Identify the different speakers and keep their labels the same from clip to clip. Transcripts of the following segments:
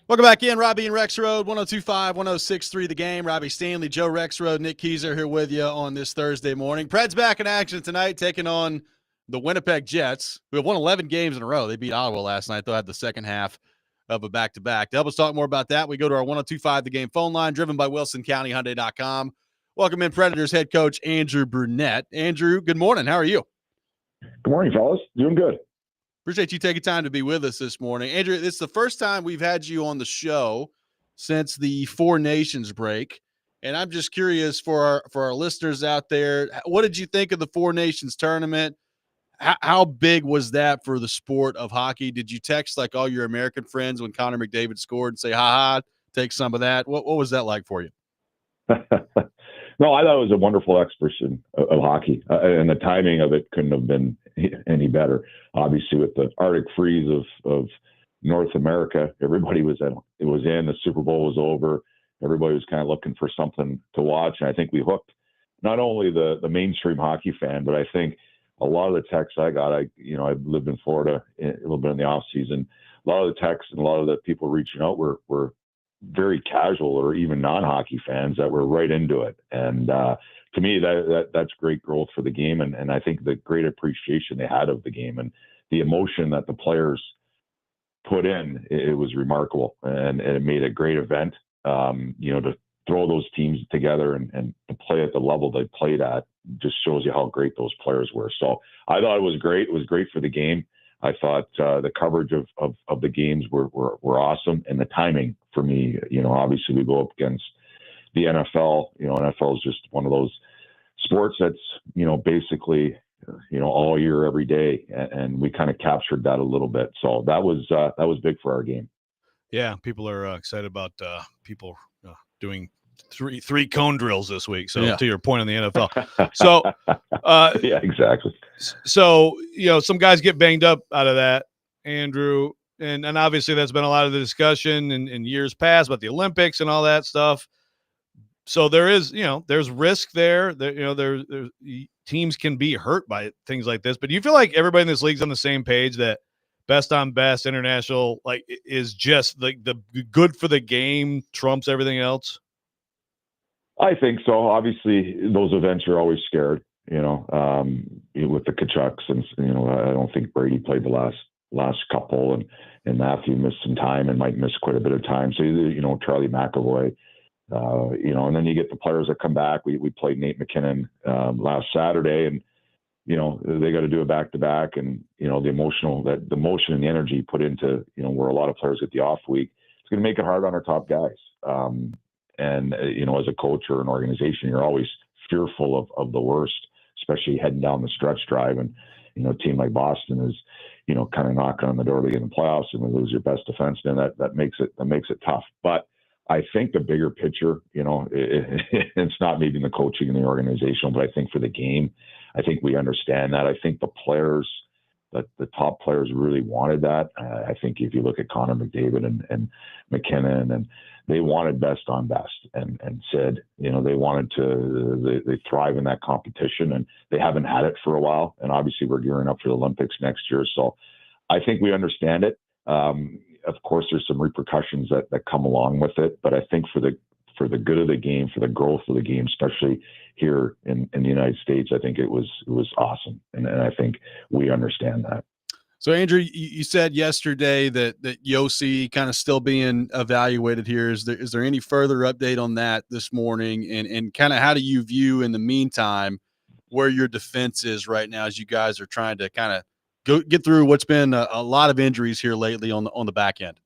Speaker 1: Welcome back in, Robby and Rexrode, 102.5, 106.3 The Game. Robbie Stanley, Joe Rexrode, Nick Keyser here with you on this Thursday morning. Preds back in action tonight, taking on the Winnipeg Jets, who have won 11 games in a row. They beat Ottawa last night. They'll have the second half of a back-to-back. To help us talk more about that, we go to our 102.5 The Game phone line, driven by WilsonCountyHyundai.com. Welcome in Predators head coach Andrew Brunette. Andrew, good morning. How are you?
Speaker 2: Good morning, fellas. Doing good.
Speaker 1: Appreciate you taking time to be with us this morning. Andrew, it's the first time we've had you on the show since the Four Nations break. And I'm just curious for our listeners out there, what did you think of the Four Nations tournament? How big was that for the sport of hockey? Did you text like all your American friends when Connor McDavid scored and say, ha, take some of that? What was that like for you?
Speaker 2: No, I thought it was a wonderful expression of hockey, and the timing of it couldn't have been any better. Obviously, with the Arctic freeze of North America, everybody was in. It was in. The Super Bowl was over. Everybody was kind of looking for something to watch, and I think we hooked not only the mainstream hockey fan, but I think a lot of the texts I got. I've lived in Florida a little bit in the off season. A lot of the texts and a lot of the people reaching out were very casual or even non-hockey fans that were right into it. And to me, that's great growth for the game. And I think the great appreciation they had of the game and the emotion that the players put in, it was remarkable. And it made a great event, to throw those teams together and to play at the level they played at just shows you how great those players were. So I thought it was great. It was great for the game. I thought the coverage of the games were awesome, and the timing for me, obviously we go up against the NFL. NFL is just one of those sports that's, basically, all year, every day, and we kind of captured that a little bit. So that was big for our game.
Speaker 1: Yeah, people are excited about people doing three cone drills this week. So to your point on the NFL. So
Speaker 2: yeah, exactly.
Speaker 1: So, some guys get banged up out of that, Andrew, and obviously that's been a lot of the discussion in years past about the Olympics and all that stuff. So there is, there's risk there. There teams can be hurt by things like this. But do you feel like everybody in this league's on the same page that best on best international is just the good for the game trumps everything else?
Speaker 2: I think so. Obviously, those events are always scared. With the Kachucks, and I don't think Brady played the last couple, and Matthew missed some time and might miss quite a bit of time. So Charlie McAvoy, and then you get the players that come back. We played Nate McKinnon last Saturday, and they got to do a back to back, and the motion and the energy put into where a lot of players get the off week, it's going to make it hard on our top guys. And as a coach or an organization, you're always fearful of the worst, especially heading down the stretch drive. And, a team like Boston is, kind of knocking on the door to get in the playoffs and lose your best defenseman. That makes it tough. But I think the bigger picture, it's not maybe in the coaching and the organizational, but I think for the game, I think we understand that. I think the players, the top players really wanted that. I think if you look at Connor McDavid and McKinnon, and they wanted best on best and said, they wanted to, they thrive in that competition, and they haven't had it for a while. And obviously we're gearing up for the Olympics next year. So I think we understand it. Of course, there's some repercussions that come along with it, but I think for the good of the game, for the growth of the game, especially here in the United States, I think it was awesome. And I think we understand that.
Speaker 1: So, Andrew, you said yesterday that Yossi kind of still being evaluated here. Is there any further update on that this morning? And kind of how do you view in the meantime where your defense is right now as you guys are trying to kind of get through what's been a lot of injuries here lately on the back end?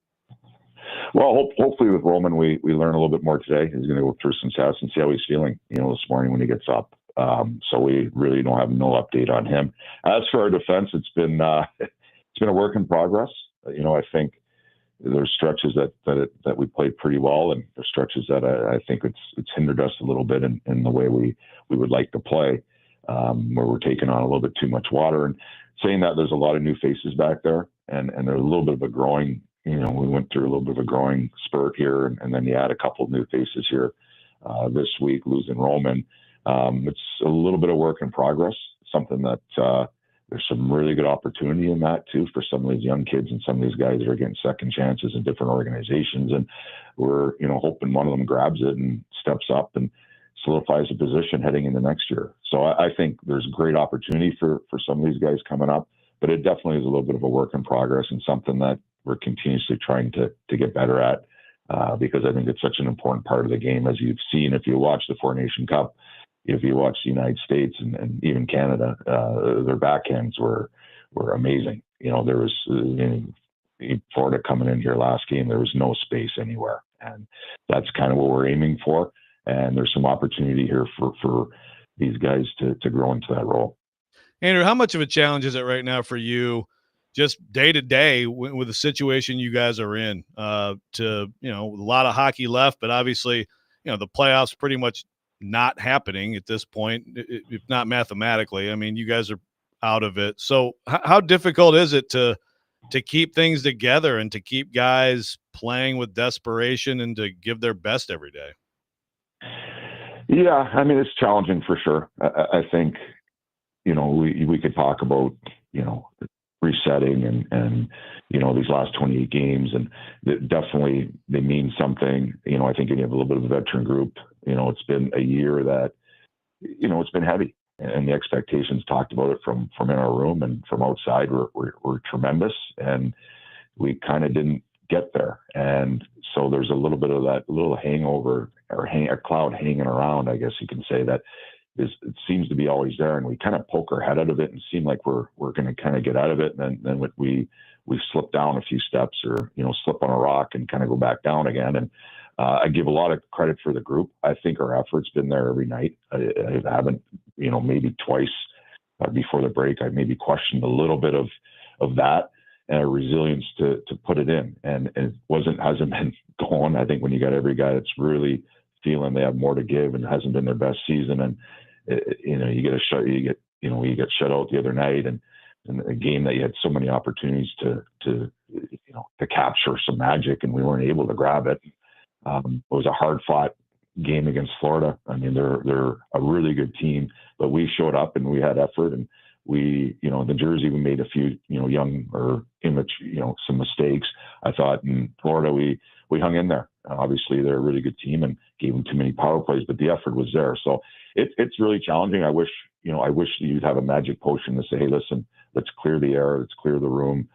Speaker 2: Well, hopefully with Roman, we learn a little bit more today. He's going to go through some tests and see how he's feeling, this morning when he gets up. So we really don't have no update on him. As for our defense, it's been a work in progress. I think there's stretches that we played pretty well, and there's stretches that I think it's hindered us a little bit in the way we would like to play, where we're taking on a little bit too much water. And saying that, there's a lot of new faces back there, and there's a little bit of a growing. We went through a little bit of a growing spurt here, and then you add a couple of new faces here this week, losing Roman. It's a little bit of work in progress, something that there's some really good opportunity in that too for some of these young kids and some of these guys that are getting second chances in different organizations. And we're, hoping one of them grabs it and steps up and solidifies a position heading into next year. So I think there's great opportunity for some of these guys coming up, but it definitely is a little bit of a work in progress and something that we're continuously trying to get better at, because I think it's such an important part of the game. As you've seen, if you watch the Four Nation Cup, if you watch the United States and even Canada, their backhands were amazing. There was Florida coming in here last game, there was no space anywhere. And that's kind of what we're aiming for. And there's some opportunity here for these guys to grow into that role.
Speaker 1: Andrew, how much of a challenge is it right now for you, just day to day with the situation you guys are in? A lot of hockey left, but obviously, the playoffs pretty much not happening at this point, if not mathematically. I mean, you guys are out of it. So how difficult is it to keep things together and to keep guys playing with desperation and to give their best every day?
Speaker 2: Yeah, I mean, it's challenging for sure. I think, we could talk about, resetting and these last 28 games, and definitely they mean something. I think you have a little bit of a veteran group. It's been a year that, it's been heavy, and the expectations talked about it from in our room and from outside were tremendous, and we kind of didn't get there. And so there's a little bit of that little hangover or a cloud hanging around, I guess you can say, that it seems to be always there, and we kind of poke our head out of it and seem like we're going to kind of get out of it, and then we slip down a few steps, or slip on a rock and kind of go back down again. And I give a lot of credit for the group. I think our effort's been there every night. I haven't, maybe twice before the break, I maybe questioned a little bit of that and our resilience to put it in, and it hasn't been going. I think when you got every guy that's really feeling they have more to give and hasn't been their best season, and you get shut out the other night, and a game that you had so many opportunities to capture some magic, and we weren't able to grab it. It was a hard fought game against Florida. I mean, they're a really good team, but we showed up and we had effort, and we, in Jersey, we made a few, young or immature, some mistakes. I thought in Florida, we hung in there. Obviously, they're a really good team and gave them too many power plays, but the effort was there. So it's really challenging. I wish you'd have a magic potion to say, hey, listen, let's clear the air, let's clear the room.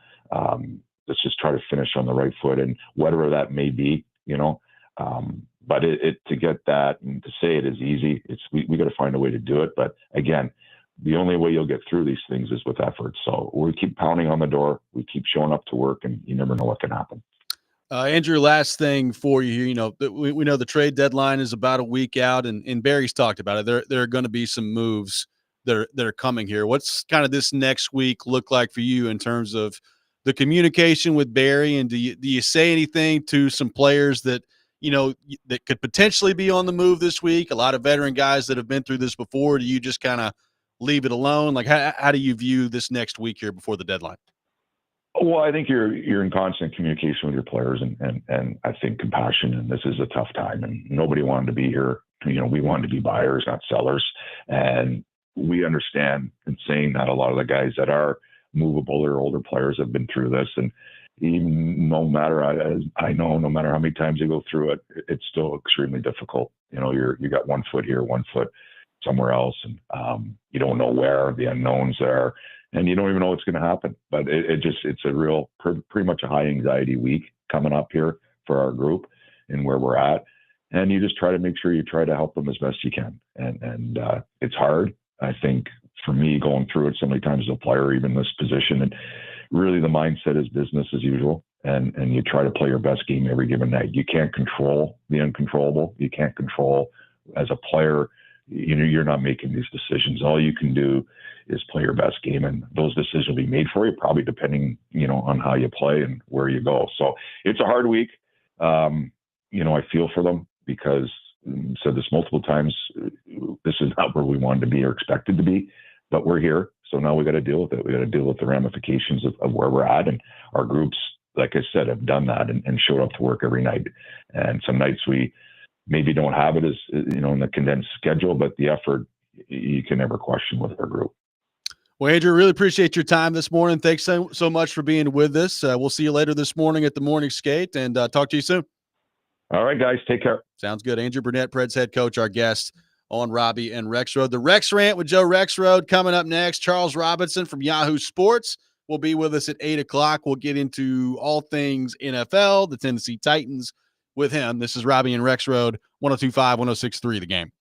Speaker 2: Let's just try to finish on the right foot, and whatever that may be, but to get that and to say it is easy, we got to find a way to do it. But again, the only way you'll get through these things is with effort. So we keep pounding on the door, we keep showing up to work, and you never know what can happen.
Speaker 3: Andrew, last thing for you here, we know the trade deadline is about a week out, and Barry's talked about it. There are going to be some moves that are coming here. What's kind of this next week look like for you in terms of the communication with Barry? And do you say anything to some players that, that could potentially be on the move this week? A lot of veteran guys that have been through this before. Do you just kind of leave it alone? Like, how do you view this next week here before the deadline?
Speaker 2: Well, I think you're in constant communication with your players, and I think compassion. And this is a tough time, and nobody wanted to be here. We wanted to be buyers, not sellers, and we understand in saying that a lot of the guys that are movable or older players have been through this, and even no matter how many times you go through it, it's still extremely difficult. You got one foot here, one foot somewhere else, and you don't know where the unknowns are. And you don't even know what's going to happen. But it's a real, pretty much a high anxiety week coming up here for our group and where we're at. And you just try to make sure you try to help them as best you can. And it's hard. I think for me, going through it so many times as a player, even this position, and really the mindset is business as usual. And you try to play your best game every given night. You can't control the uncontrollable. You can't control, as a player, you're not making these decisions. All you can do is play your best game, and those decisions will be made for you, probably depending, on how you play and where you go. So it's a hard week. I feel for them because I've said this multiple times. This is not where we wanted to be or expected to be, but we're here. So now we got to deal with it. We got to deal with the ramifications of where we're at, and our groups, like I said, have done that and showed up to work every night. And some nights we maybe don't have it as, in the condensed schedule, but the effort you can never question with our group.
Speaker 3: Well, Andrew, really appreciate your time this morning. Thanks so much for being with us. We'll see you later this morning at the morning skate, and talk to you soon.
Speaker 2: All right, guys, take care.
Speaker 3: Sounds good. Andrew Burnett, Preds head coach, our guest on Robby and Rexrode. The Rex Rant with Joe Rexrode coming up next. Charles Robinson from Yahoo Sports will be with us at 8 o'clock. We'll get into all things NFL, the Tennessee Titans with him. This is Robby and Rexrode, 102.5, 106.3 The Game.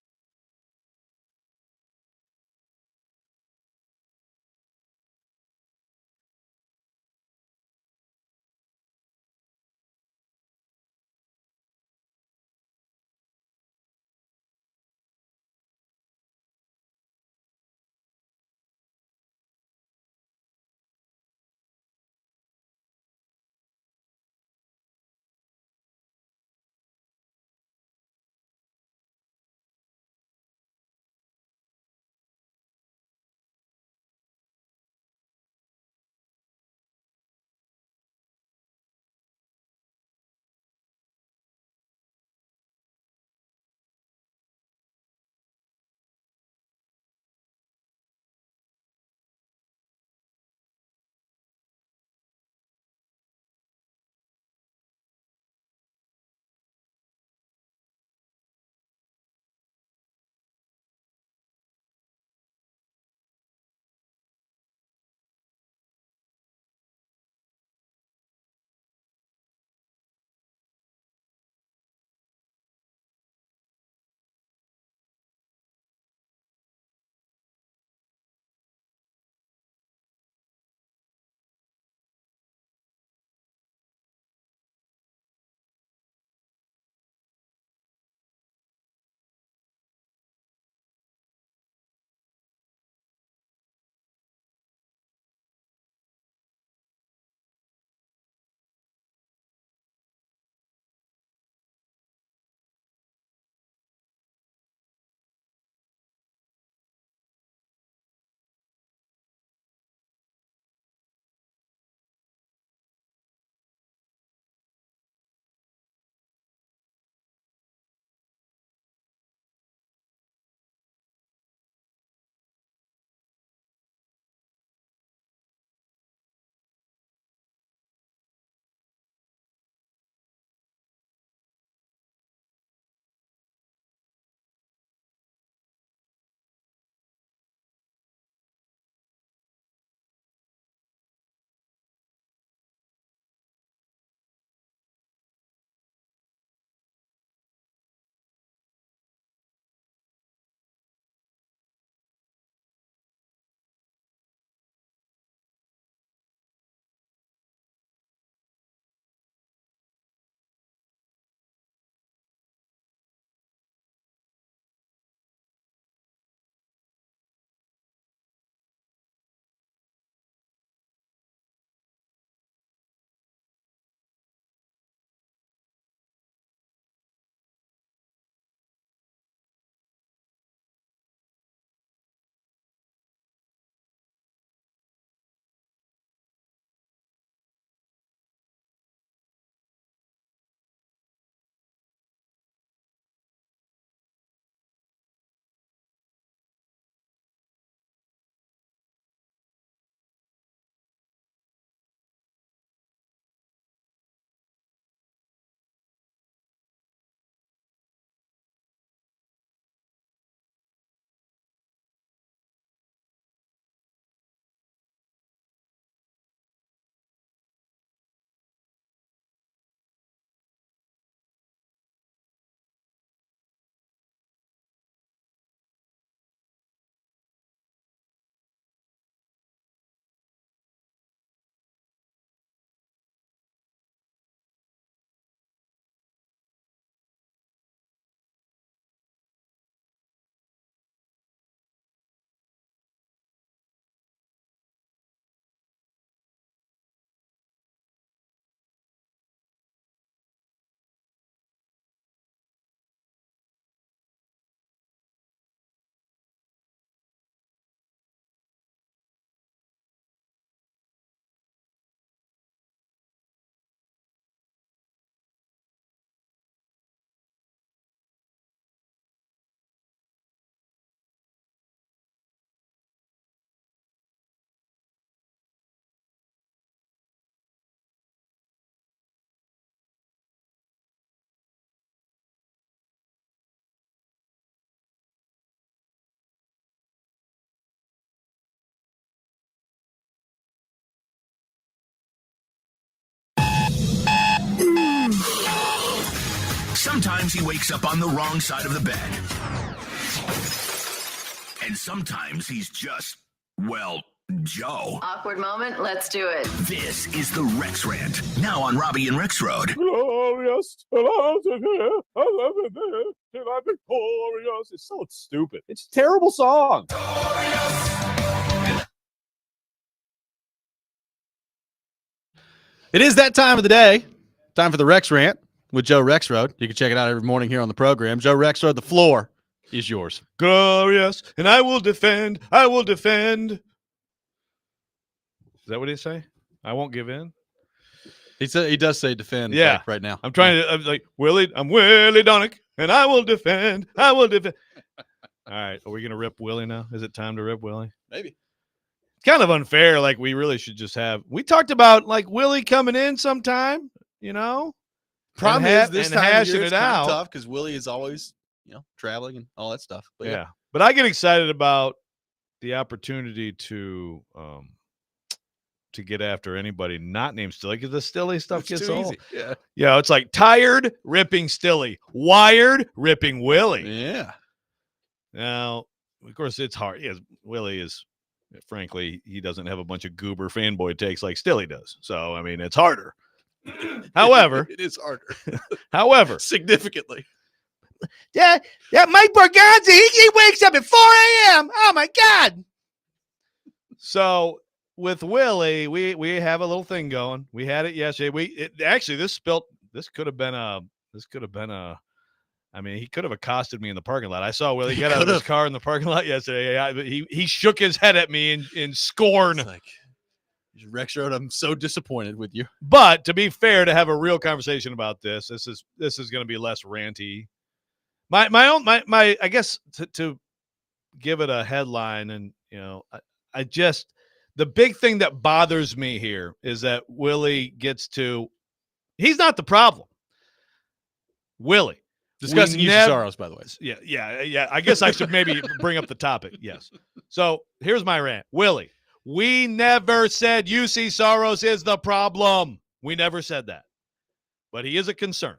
Speaker 4: Sometimes he wakes up on the wrong side of the bed. And sometimes he's just, well, Joe.
Speaker 5: Awkward moment. Let's do it.
Speaker 4: This is the Rex Rant, now on Robby and Rexrode.
Speaker 6: Glorious, victorious. It's so stupid. It's a terrible song.
Speaker 3: It is that time of the day. Time for the Rex Rant with Joe Rexrode. You can check it out every morning here on the program. Joe Rexrode, the floor is yours.
Speaker 1: Glorious, and I will defend. I will defend. Is that what he say? I won't give in.
Speaker 3: He does say defend.
Speaker 1: Yeah.
Speaker 3: Right now.
Speaker 1: I'm trying to. I'm like Willie. I'm Willie Donick, and I will defend. I will defend. All right, are we gonna rip Willie now? Is it time to rip Willie?
Speaker 3: Maybe.
Speaker 1: Kind of unfair. Like we really should just have. We talked about like Willie coming in sometime. You know.
Speaker 3: Problem is this time of
Speaker 1: hashing
Speaker 3: year
Speaker 1: it
Speaker 3: it's kind
Speaker 1: out.
Speaker 3: of tough because Willie is always, traveling and all that stuff. But
Speaker 1: Yeah. But I get excited about the opportunity to get after anybody not named Stilly because the Stilly stuff
Speaker 3: It's
Speaker 1: gets
Speaker 3: too
Speaker 1: old.
Speaker 3: easy. Yeah.
Speaker 1: Yeah, it's like tired ripping Stilly, wired ripping Willie.
Speaker 3: Yeah.
Speaker 1: Now, of course, it's hard. Yes, Willie is, frankly, he doesn't have a bunch of goober fanboy takes like Stilly does. So, I mean, it's harder. However,
Speaker 3: it is harder.
Speaker 1: However,
Speaker 3: Significantly.
Speaker 1: yeah, Mike Borgonzi, he wakes up at 4 a.m. Oh my God. So with Willie, we have a little thing going. We had it yesterday. This could have been a I mean, he could have accosted me in the parking lot. I saw Willie get out of his car in the parking lot yesterday. He shook his head at me in scorn.
Speaker 3: It's like, Rexrode, I'm so disappointed with you.
Speaker 1: But to be fair, to have a real conversation about this is going to be less ranty. I guess to give it a headline, and I just, the big thing that bothers me here is that Willie he's not the problem. Willie.
Speaker 3: Discussing UC Soros, by the way.
Speaker 1: Yeah. I guess I should maybe bring up the topic. Yes. So here's my rant. Willie, we never said UC Soros is the problem. We never said that. But he is a concern.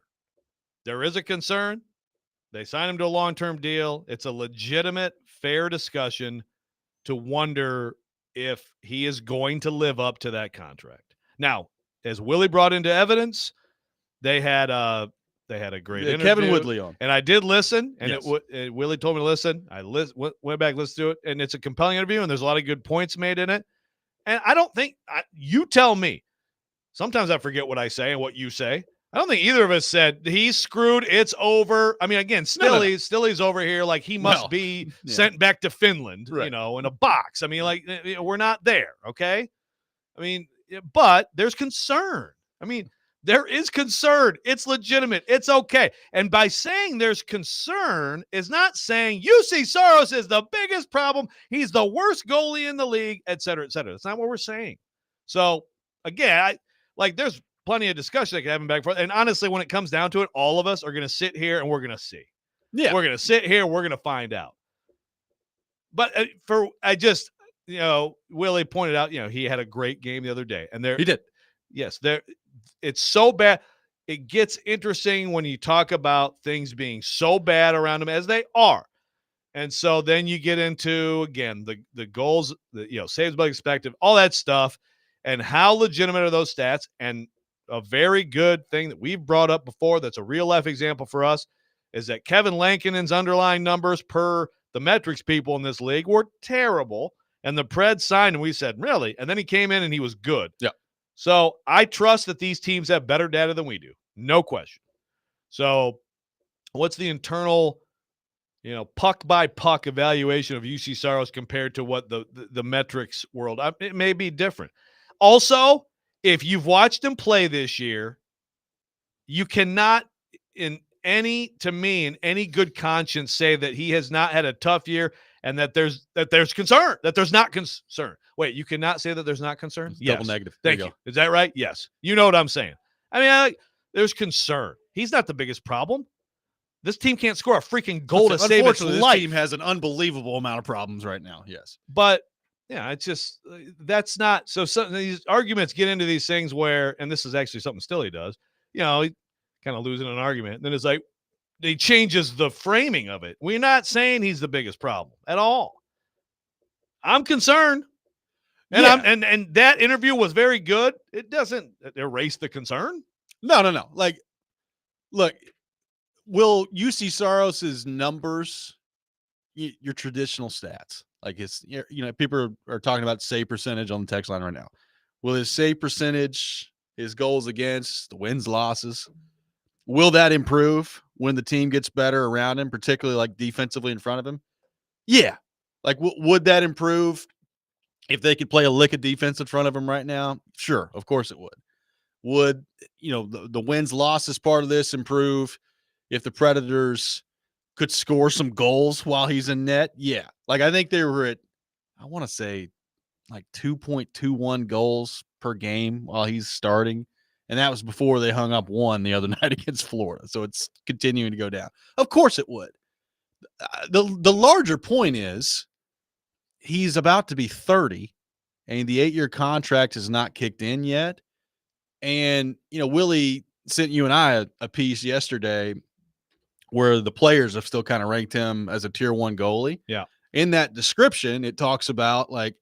Speaker 1: There is a concern. They signed him to a long-term deal. It's a legitimate, fair discussion to wonder if he is going to live up to that contract. Now, as Willie brought into evidence, they had a great interview.
Speaker 3: Kevin Woodley on.
Speaker 1: And I did listen, and
Speaker 3: yes.
Speaker 1: Willie told me to listen. I went back, listened to it, and it's a compelling interview, and there's a lot of good points made in it. And I don't think you tell me. Sometimes I forget what I say and what you say. I don't think either of us said he's screwed. It's over. I mean, again, Stilly's over here like he must be sent back to Finland,
Speaker 3: right.
Speaker 1: in a box. I mean, like we're not there, okay? I mean, but there's concern. I mean, there is concern. It's legitimate. It's okay. And by saying there's concern is not saying UC Soros is the biggest problem. He's the worst goalie in the league, et cetera, et cetera. That's not what we're saying. So, again, there's plenty of discussion I can have him back and forth. And honestly, when it comes down to it, all of us are going to sit here and we're going to see.
Speaker 3: Yeah.
Speaker 1: We're going to sit here. We're going to find out. But Willie pointed out, he had a great game the other day. And
Speaker 3: he did.
Speaker 1: Yes, it's so bad. It gets interesting when you talk about things being so bad around him as they are. And so then you get into, again, the goals, saves by expected, all that stuff, and how legitimate are those stats. And a very good thing that we've brought up before that's a real-life example for us is that Kevin Lankinen's underlying numbers per the metrics people in this league were terrible. And the Preds signed, and we said, really? And then he came in, and he was good.
Speaker 3: Yeah.
Speaker 1: So I trust that these teams have better data than we do. No question. So what's the internal, puck by puck evaluation of UC Soros compared to what the metrics world? It may be different. Also, if you've watched him play this year, you cannot in any good conscience say that he has not had a tough year and that there's concern, that there's not concern. Wait, you cannot say that there's not concern? Yes.
Speaker 3: Double negative.
Speaker 1: Thank you. Is that right? Yes. You know what I'm saying. I mean, there's concern. He's not the biggest problem. This team can't score a freaking goal to save its life.
Speaker 3: This team has an unbelievable amount of problems right now. Yes.
Speaker 1: But, it's just that's not – so some of these arguments get into these things where – and this is actually something Stilly does. He kind of losing an argument. And then it's like, It changes the framing of it. We're not saying he's the biggest problem at all. I'm concerned. And
Speaker 3: Yeah.
Speaker 1: and that interview was very good. It doesn't erase the concern.
Speaker 3: No. Like, look, will UC Saros's numbers, your traditional stats, like people are talking about save percentage on the text line right now. Will his save percentage, his goals against, the wins, losses, will that improve when the team gets better around him, particularly like defensively in front of him? Yeah. Like, would that improve if they could play a lick of defense in front of him right now? Sure, of course it would. Would, the wins, losses part of this improve if the Predators could score some goals while he's in net? Yeah. Like, I think they were at, I want to say, like 2.21 goals per game while he's starting. And that was before they hung up one the other night against Florida. So it's continuing to go down. Of course it would. The larger point is he's about to be 30 and the 8-year contract has not kicked in yet. And, Willie sent you and I a piece yesterday where the players have still kind of ranked him as a tier 1 goalie.
Speaker 1: Yeah.
Speaker 3: In that description, it talks about like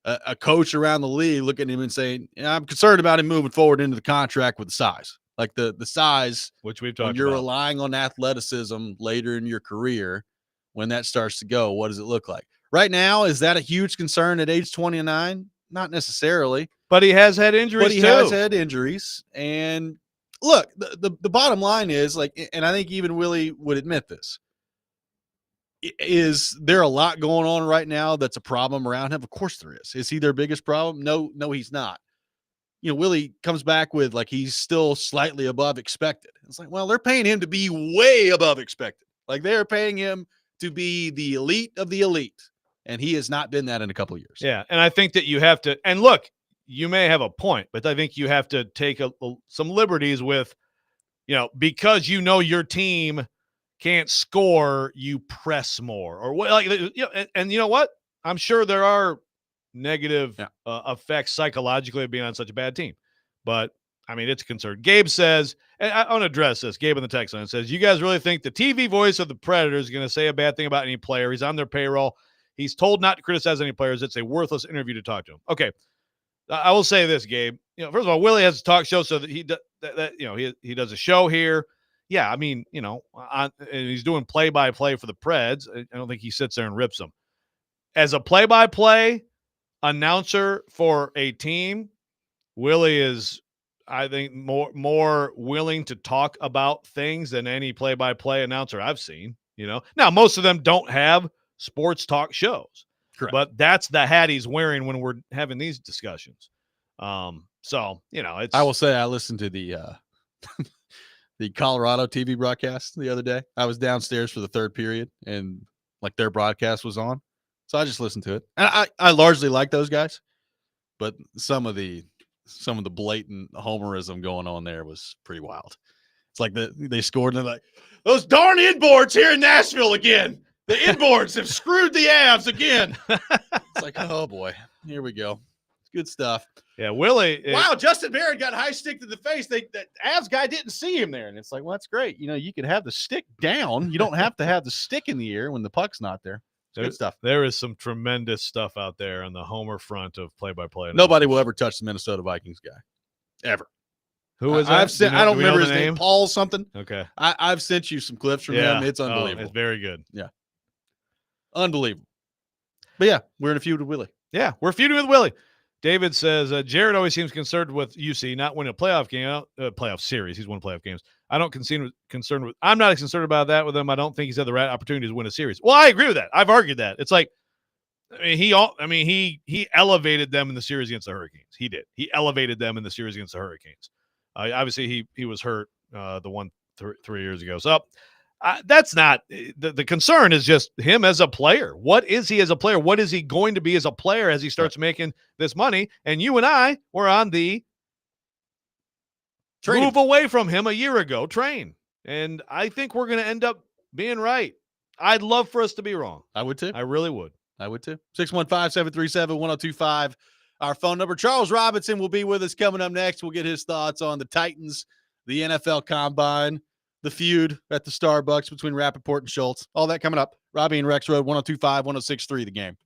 Speaker 3: a coach around the league looking at him and saying, I'm concerned about him moving forward into the contract with the size. Like the size,
Speaker 1: which we've talked
Speaker 3: when you're
Speaker 1: about.
Speaker 3: relying on athleticism later in your career, when that starts to go, what does it look like? Right now, is that a huge concern at age 29? Not necessarily.
Speaker 1: But he has had injuries too.
Speaker 3: Has had injuries. And look, the bottom line is, like, and I think even Willie would admit this, is there a lot going on right now that's a problem around him? Of course there is. Is he their biggest problem? No, he's not. Willie comes back with, like, he's still slightly above expected. It's like, well, they're paying him to be way above expected. Like, they're paying him to be the elite of the elite. And he has not been that in a couple of years.
Speaker 1: Yeah. And I think that you have to, and look, you may have a point, but I think you have to take some liberties with, because your team can't score, you press more or what, like, and you know what? I'm sure there are negative effects psychologically of being on such a bad team, but I mean, it's a concern. Gabe says, and I want to address this. Gabe in the text line says, you guys really think the TV voice of the Predators is going to say a bad thing about any player? He's on their payroll. He's told not to criticize any players. It's a worthless interview to talk to him. Okay. I will say this, Gabe. First of all, Willie has a talk show, so that he does a show here. Yeah, I mean, and he's doing play-by-play for the Preds. I don't think he sits there and rips them. As a play-by-play announcer for a team, Willie is, I think, more willing to talk about things than any play-by-play announcer I've seen. Now most of them don't have sports talk shows. Correct. But that's the hat he's wearing when we're having these discussions. So, it's.
Speaker 3: I will say I listened to the the Colorado TV broadcast the other day. I was downstairs for the third period and like their broadcast was on. So I just listened to it. And I largely like those guys, but some of the blatant homerism going on there was pretty wild. It's like they scored and they're like, those darn inboards here in Nashville again. The inboards have screwed the Avs again. It's like, oh boy, here we go. It's good stuff.
Speaker 1: Yeah, Willie.
Speaker 3: Wow, Justin Barron got high stick to the face. That Avs guy didn't see him there, and it's like, well, that's great. You could have the stick down. You don't have to have the stick in the air when the puck's not there. It's good stuff.
Speaker 1: There is some tremendous stuff out there on the Homer front of play-by-play.
Speaker 3: Nobody will ever touch the Minnesota Vikings guy, ever.
Speaker 1: Who is that?
Speaker 3: I don't remember his name. Paul something.
Speaker 1: Okay.
Speaker 3: I've sent you some clips from him. It's unbelievable.
Speaker 1: It's very good.
Speaker 3: Yeah. Unbelievable. But yeah, we're in a feud with Willie.
Speaker 1: Yeah, we're feuding with Willie. David says, Jared always seems concerned with UC not winning a playoff game, playoff series. He's won playoff games. I'm not concerned about that with him. I don't think he's had the right opportunity to win a series. Well, I agree with that. I've argued that. It's like, he elevated them in the series against the Hurricanes. He did. He elevated them in the series against the Hurricanes. Obviously, he was hurt the one 3 years ago. So that's not the concern. Is just him as a player. What is he as a player? What is he going to be as a player as he starts making this money? And you and I were on the move away from him a year ago train. And I think we're going to end up being right. I'd love for us to be wrong.
Speaker 3: I would too.
Speaker 1: I really would.
Speaker 3: I would too. 615-737-1025. Our phone number. Charles Robinson will be with us coming up next. We'll get his thoughts on the Titans, the NFL Combine, the feud at the Starbucks between Rappaport and Schultz. All that coming up. Robby and Rexrode, 102.5, 106.3 The Game.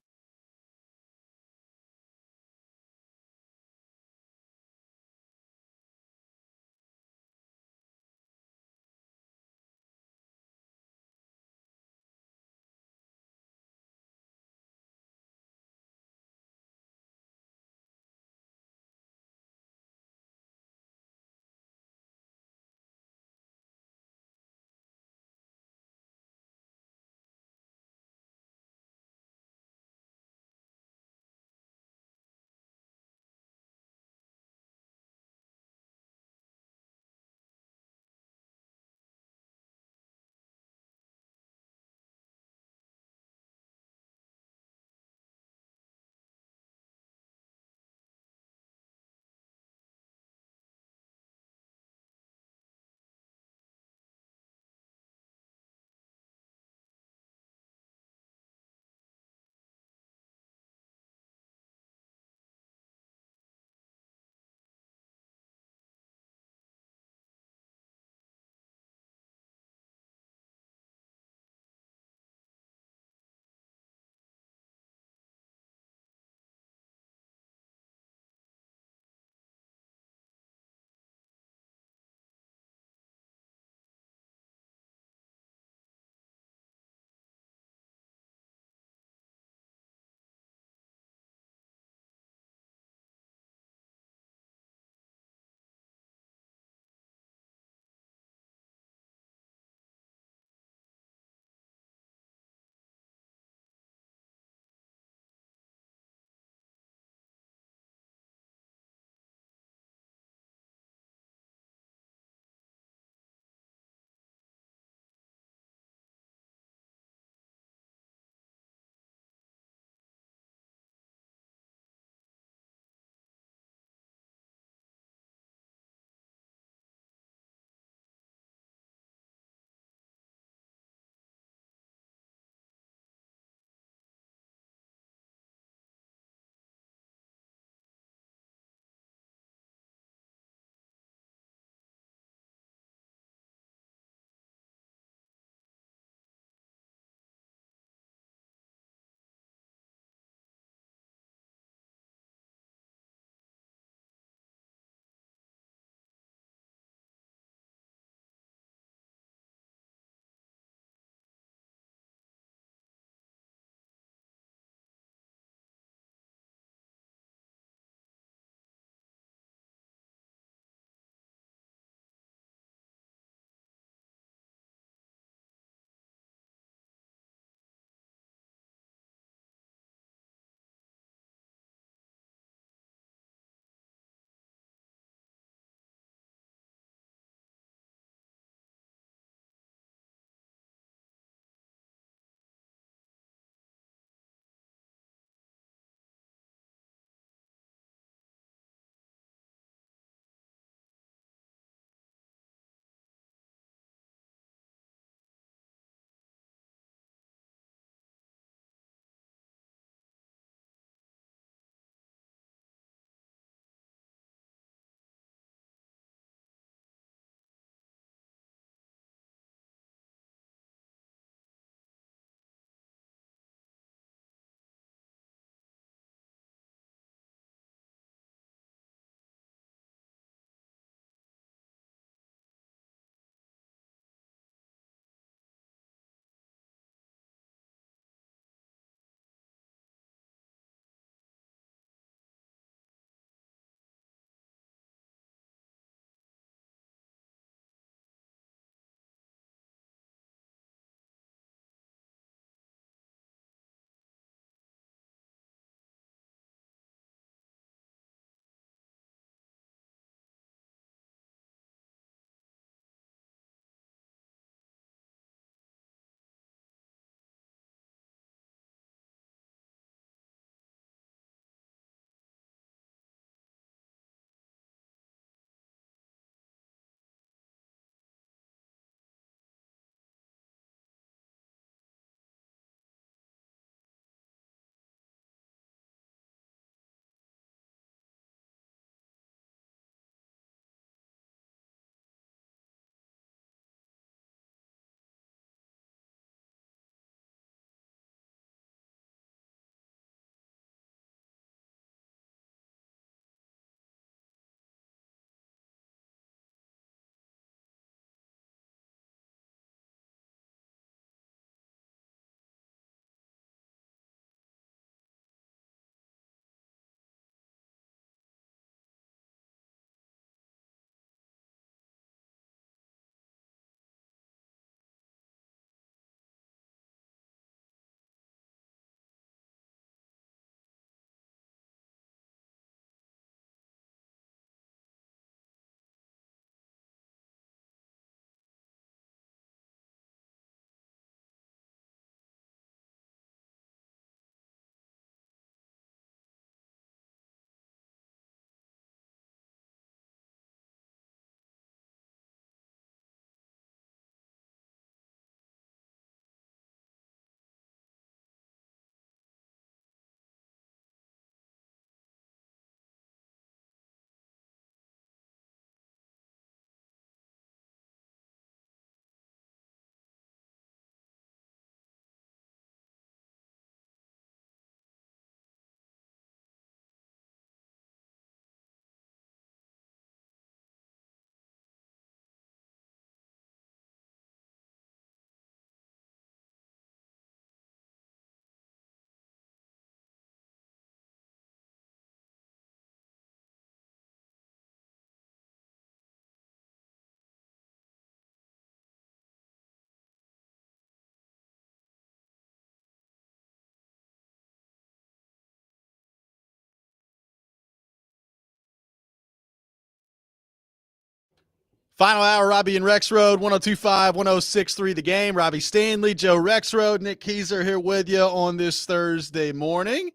Speaker 3: Final hour, Robby and Rexrode, 102.5, 106.3 The Game. Robby Stanley, Joe Rexrode, Nick Keyser here with you on this Thursday morning.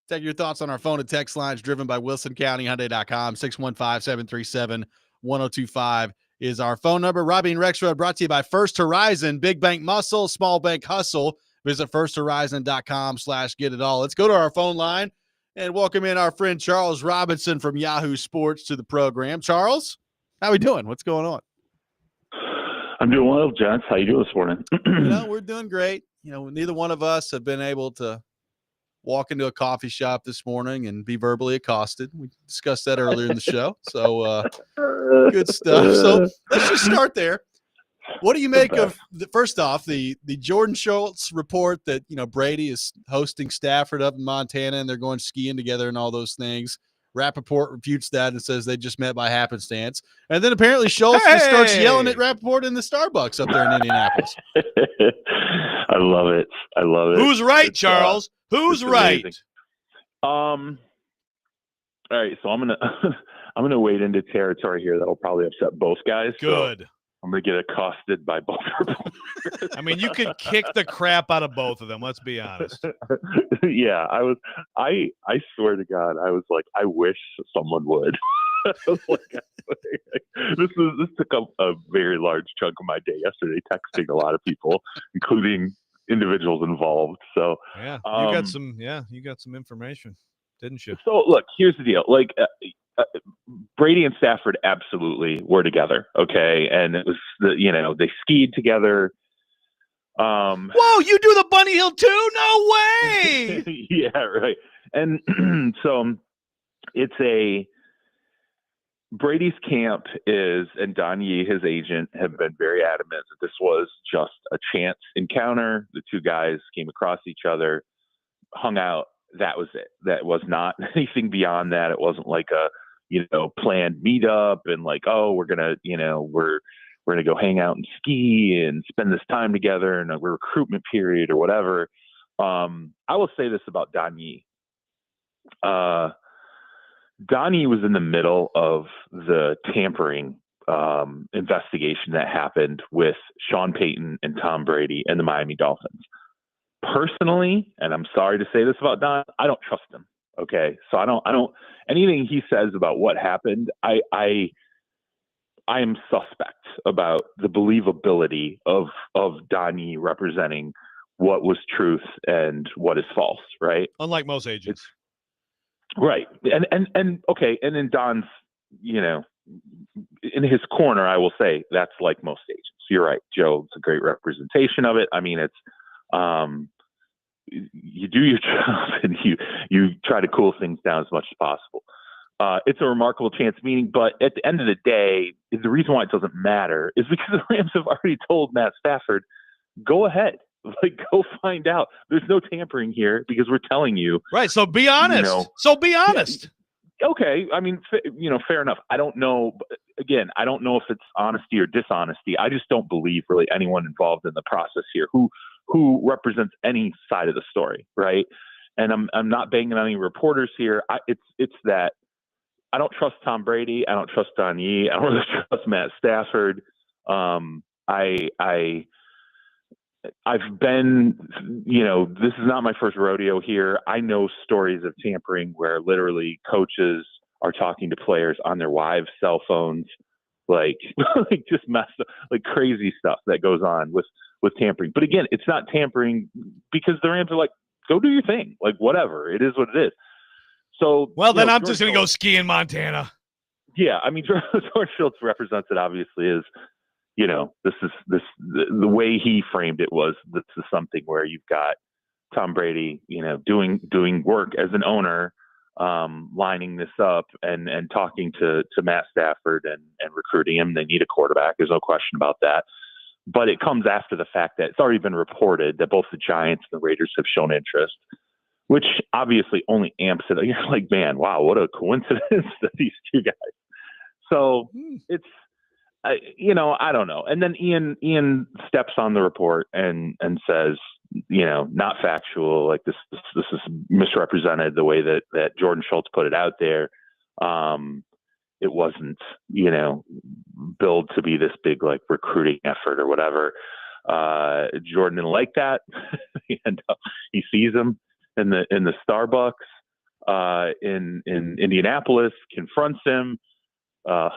Speaker 3: Take your thoughts on our phone and text lines driven by WilsonCountyHyundai.com. 615-737-1025 is our phone number. Robby and Rexrode brought to you by First Horizon. Big bank muscle, small bank hustle. Visit firsthorizon.com/get-it-all. Let's go to our phone line and welcome in our friend Charles Robinson from Yahoo Sports to the program. Charles, how we doing? What's going on?
Speaker 7: I'm doing well, gents. How you doing this morning?
Speaker 3: We're doing great. Neither one of us have been able to walk into a coffee shop this morning and be verbally accosted. We discussed that earlier in the show. So good stuff. So let's just start there. What do you make of first off the Jordan Schultz report that Brady is hosting Stafford up in Montana and they're going skiing together and all those things? Rappaport refutes that and says they just met by happenstance. And then apparently Schultz just starts yelling at Rappaport in the Starbucks up there in Indianapolis.
Speaker 7: I love it.
Speaker 1: Who's right, Charles? Who's right?
Speaker 7: All right, so I'm gonna wade into territory here that'll probably upset both guys.
Speaker 1: Good.
Speaker 7: So I'm gonna get accosted by both reporters.
Speaker 1: I mean, you could kick the crap out of both of them. Let's be honest.
Speaker 7: Yeah, I swear to God, I was like, I wish someone would. I was like, this took up a very large chunk of my day yesterday, texting a lot of people, including individuals involved. So
Speaker 1: yeah, you got some information, didn't you?
Speaker 7: So look, here's the deal. Like Brady and Stafford absolutely were together. Okay. And it was they skied together.
Speaker 1: Whoa, you do the bunny hill too? No way.
Speaker 7: Yeah. Right. And so Brady's camp and Don Yee, his agent, have been very adamant that this was just a chance encounter. The two guys came across each other, hung out. That was it. That was not anything beyond that. It wasn't like a, planned meetup and like, oh, we're going to go hang out and ski and spend this time together in a recruitment period or whatever. I will say this about Don Yee. Don Yee was in the middle of the tampering investigation that happened with Sean Payton and Tom Brady and the Miami Dolphins. Personally, and I'm sorry to say this about Don, I don't trust him. Okay, so I don't anything he says about what happened. I am suspect about the believability of Don Yee representing what was truth and what is false. Right,
Speaker 1: unlike most agents.
Speaker 7: Right. And okay. And in Don's, in his corner, I will say that's like most agents. You're right, Joe. It's a great representation of it. I mean, it's, you do your job and you try to cool things down as much as possible. It's a remarkable chance meeting, but at the end of the day, the reason why it doesn't matter is because the Rams have already told Matt Stafford, go ahead. Like, go find out. There's no tampering here because we're telling you.
Speaker 1: Right. So be honest. Be honest.
Speaker 7: Yeah, okay. I mean, fair enough. I don't know. Again, I don't know if it's honesty or dishonesty. I just don't believe really anyone involved in the process here who represents any side of the story. Right. And I'm not banging on any reporters here. It's that I don't trust Tom Brady. I don't trust Don Yee. I don't really trust Matt Stafford. I've been, this is not my first rodeo here. I know stories of tampering where literally coaches are talking to players on their wives' cell phones, like just messed up, like crazy stuff that goes on with tampering. But again, it's not tampering because the Rams are like, go do your thing. Like, whatever. It is what it is. So,
Speaker 1: well, then I'm just going to go ski in Montana.
Speaker 7: Yeah. I mean, George Schultz represents it obviously as, the way he framed it was this is something where you've got Tom Brady, doing work as an owner, lining this up and talking to Matt Stafford and recruiting him. They need a quarterback. There's no question about that. But it comes after the fact that it's already been reported that both the Giants and the Raiders have shown interest, which obviously only amps it. You're like, man, wow, what a coincidence that these two guys. So it's, I don't know. And then Ian steps on the report and says, not factual. Like this is misrepresented the way that Jordan Schultz put it out there. it wasn't, billed to be this big like recruiting effort or whatever. Jordan didn't like that. And he sees him in the Starbucks in Indianapolis, confronts him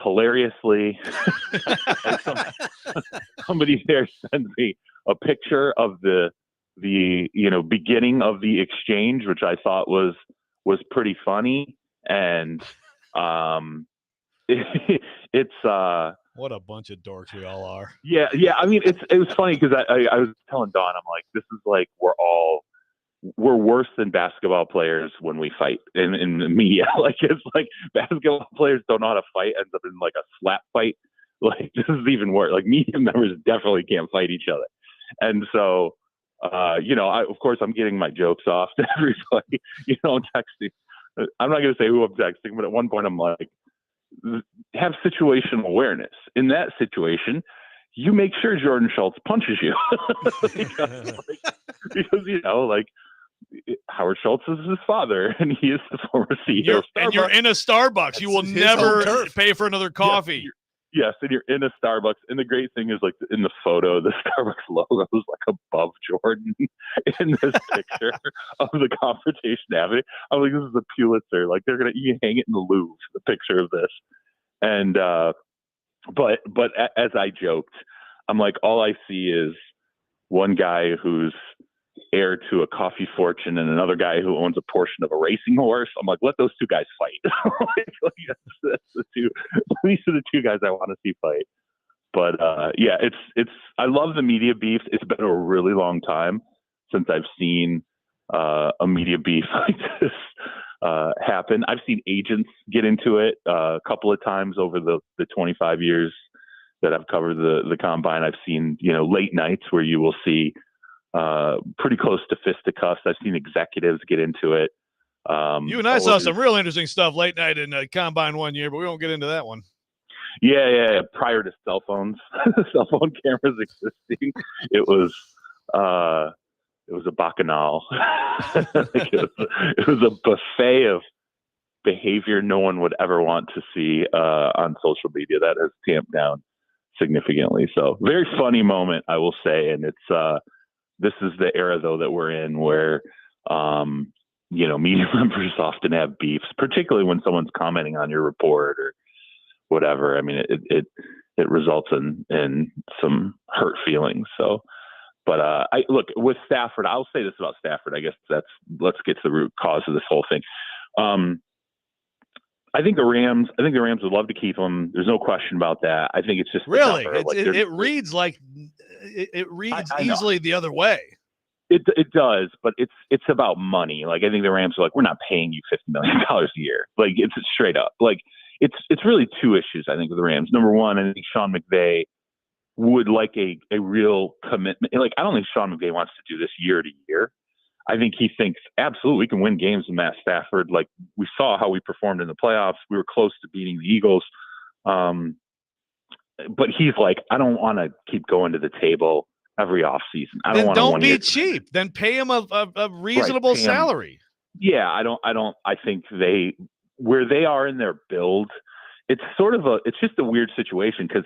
Speaker 7: hilariously. And somebody there sends me a picture of the beginning of the exchange, which I thought was pretty funny. And it's
Speaker 1: what a bunch of dorks we all are.
Speaker 7: Yeah. I mean, it was funny because I was telling Dawn, I'm like, this is like we're worse than basketball players when we fight in the media. Like, it's like basketball players don't know how to fight, ends up in like a slap fight. Like, this is even worse. Like, media members definitely can't fight each other. And so, of course, I'm getting my jokes off to everybody, texting. I'm not going to say who I'm texting, but at one point I'm like, have situational awareness. In that situation, you make sure Jordan Schultz punches you. because Howard Schultz is his father, and he is the former CEO of Starbucks.
Speaker 1: And you're in a Starbucks. You will never pay for another coffee.
Speaker 7: Yes, and you're in a Starbucks. And the great thing is, like, in the photo, the Starbucks logo is like above Jordan in this picture of the confrontation happening. I'm like, this is a Pulitzer. Like, you hang it in the Louvre, the picture of this. And but as I joked, I'm like, all I see is one guy who's heir to a coffee fortune and another guy who owns a portion of a racing horse. I'm like, let those two guys fight. That's these are the two guys I want to see fight. But it's I love the media beef. It's been a really long time since I've seen a media beef like this happen. I've seen agents get into it a couple of times over the 25 years that I've covered the combine. I've seen, late nights where you will see pretty close to fisticuffs. I've seen executives get into it.
Speaker 1: You and I saw some real interesting stuff late night in combine one year, but we won't get into that one.
Speaker 7: Yeah. Prior to cell phones, cell phone cameras existing, it was a bacchanal. It was a buffet of behavior no one would ever want to see on social media. That has tamped down significantly. So very funny moment, I will say. And it's this is the era though that we're in where media members often have beefs, particularly when someone's commenting on your report or whatever. I mean, it results in some hurt feelings. So. But I look with Stafford. I'll say this about Stafford. I guess let's get to the root cause of this whole thing. I think the Rams would love to keep him. There's no question about that. I think it's just
Speaker 1: really it reads like it reads easily the other way.
Speaker 7: It does, but it's about money. Like, I think the Rams are like, we're not paying you $50 million a year. Like, it's straight up. Like, it's really two issues. I think with the Rams. Number one, I think Sean McVay would like a real commitment. Like, I don't think Sean McVay wants to do this year to year. I think he thinks absolutely we can win games with Matt Stafford. Like, we saw how we performed in the playoffs. We were close to beating the Eagles. But he's like, I don't want to keep going to the table every offseason. I don't want to.
Speaker 1: Don't be cheap. Then pay him a reasonable salary.
Speaker 7: Yeah, I think where they are in their build, it's just a weird situation because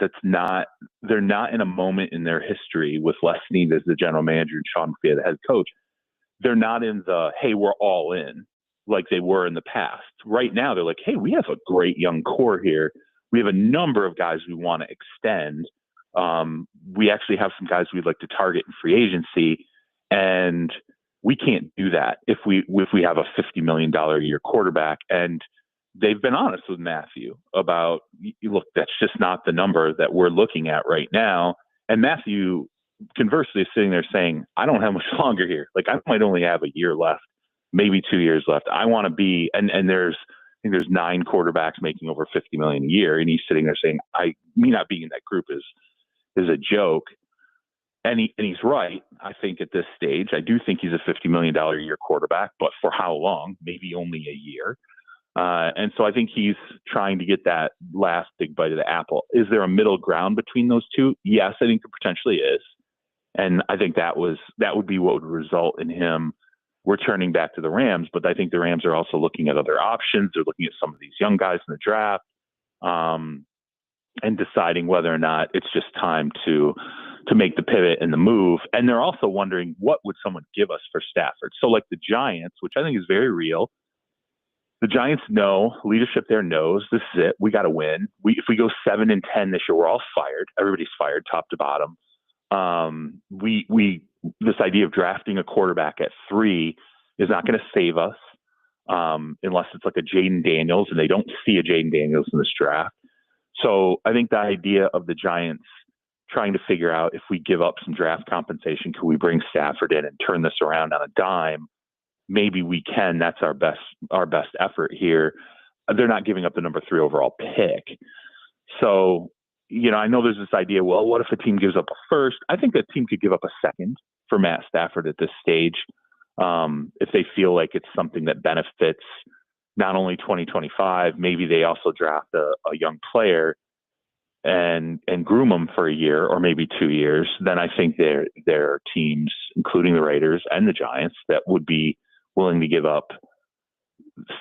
Speaker 7: they're not in a moment in their history with Les Snead as the general manager and Sean McVay the head coach. They're not in the, hey, we're all in like they were in the past. Right now, they're like, hey, we have a great young core here. We have a number of guys we want to extend. We actually have some guys we'd like to target in free agency, and we can't do that if we have a $50 million a year quarterback. And they've been honest with Matthew about, look, that's just not the number that we're looking at right now. And Matthew, conversely, is sitting there saying, I don't have much longer here. Like, I might only have a year left, maybe 2 years left. I want to be, and I think there's 9 quarterbacks making over $50 million a year. And he's sitting there saying, me not being in that group is a joke. And he's right. I think at this stage, I do think he's a $50 million a year quarterback, but for how long? Maybe only a year. And so I think he's trying to get that last big bite of the apple. Is there a middle ground between those two? Yes, I think there potentially is. And I think that would be what would result in him returning back to the Rams. But I think the Rams are also looking at other options. They're looking at some of these young guys in the draft. and deciding whether or not it's just time to make the pivot and the move. And they're also wondering, what would someone give us for Stafford? So like the Giants, which I think is very real, the Giants know, leadership there knows, this is it. We got to win. If we go 7-10 this year, we're all fired. Everybody's fired, top to bottom. This idea of drafting a quarterback at 3 is not going to save us unless it's like a Jaden Daniels, and they don't see a Jaden Daniels in this draft. So I think the idea of the Giants trying to figure out, if we give up some draft compensation, could we bring Stafford in and turn this around on a dime? Maybe we can. That's our best effort here. They're not giving up the number 3 overall pick. So, I know there's this idea, well, what if a team gives up a first? I think a team could give up a second for Matt Stafford at this stage, if they feel like it's something that benefits not only 2025, maybe they also draft a young player and groom them for a year or maybe 2 years. Then I think there are teams, including the Raiders and the Giants, that would be willing to give up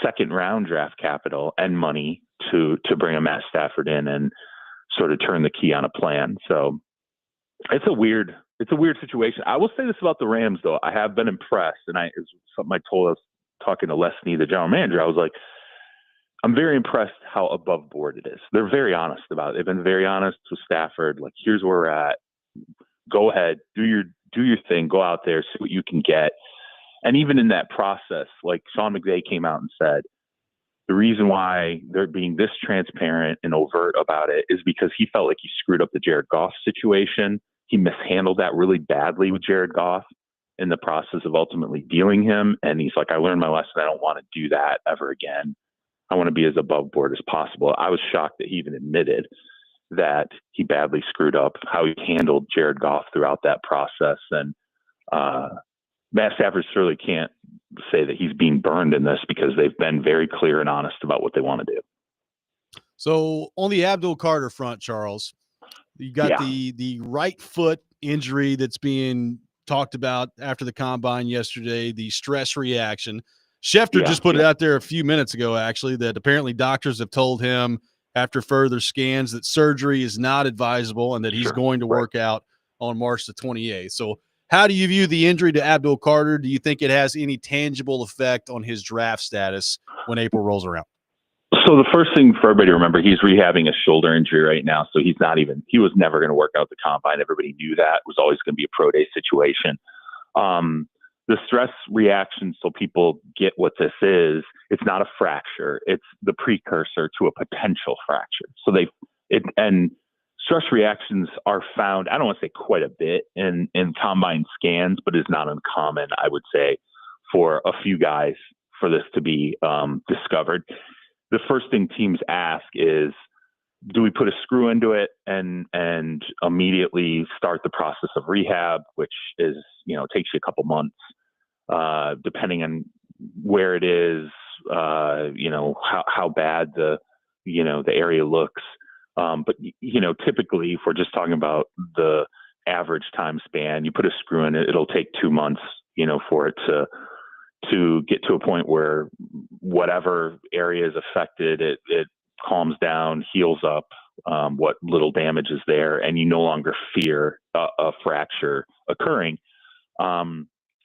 Speaker 7: second round draft capital and money to bring a Matt Stafford in and sort of turn the key on a plan. So it's a weird situation. I will say this about the Rams, though. I have been impressed, and it's something I told us talking to Lesney, the general manager. I was like, I'm very impressed how above board it is. They're very honest about it. They've been very honest with Stafford. Like, here's where we're at. Go ahead, do your thing. Go out there, see what you can get. And even in that process, like Sean McVay came out and said, the reason why they're being this transparent and overt about it is because he felt like he screwed up the Jared Goff situation. He mishandled that really badly with Jared Goff in the process of ultimately dealing him. And he's like, I learned my lesson. I don't want to do that ever again. I want to be as above board as possible. I was shocked that he even admitted that he badly screwed up how he handled Jared Goff throughout that process. And Matt Stafford surely can't say that he's being burned in this, because they've been very clear and honest about what they want to do.
Speaker 3: So on the Abdul Carter front, Charles, you got the right foot injury that's being talked about after the combine yesterday, the stress reaction. Schefter just put it out there a few minutes ago, actually, that apparently doctors have told him after further scans that surgery is not advisable and that he's going to work out on March the 28th. So how do you view the injury to Abdul Carter? Do you think it has any tangible effect on his draft status when April rolls around?
Speaker 7: So the first thing for everybody to remember, he's rehabbing a shoulder injury right now. So he was never going to work out the combine. Everybody knew that. It was always going to be a pro day situation. The stress reaction, so people get what this is, it's not a fracture. It's the precursor to a potential fracture. So and stress reactions are found, I don't want to say quite a bit in combine scans, but it's not uncommon, I would say, for a few guys for this to be discovered. The first thing teams ask is, do we put a screw into it and immediately start the process of rehab, which is, takes you a couple months, depending on where it is, how bad the area looks. But typically, if we're just talking about the average time span, you put a screw in it, it'll take 2 months, for it to get to a point where whatever area is affected, it calms down, heals up what little damage is there, and you no longer fear a fracture occurring.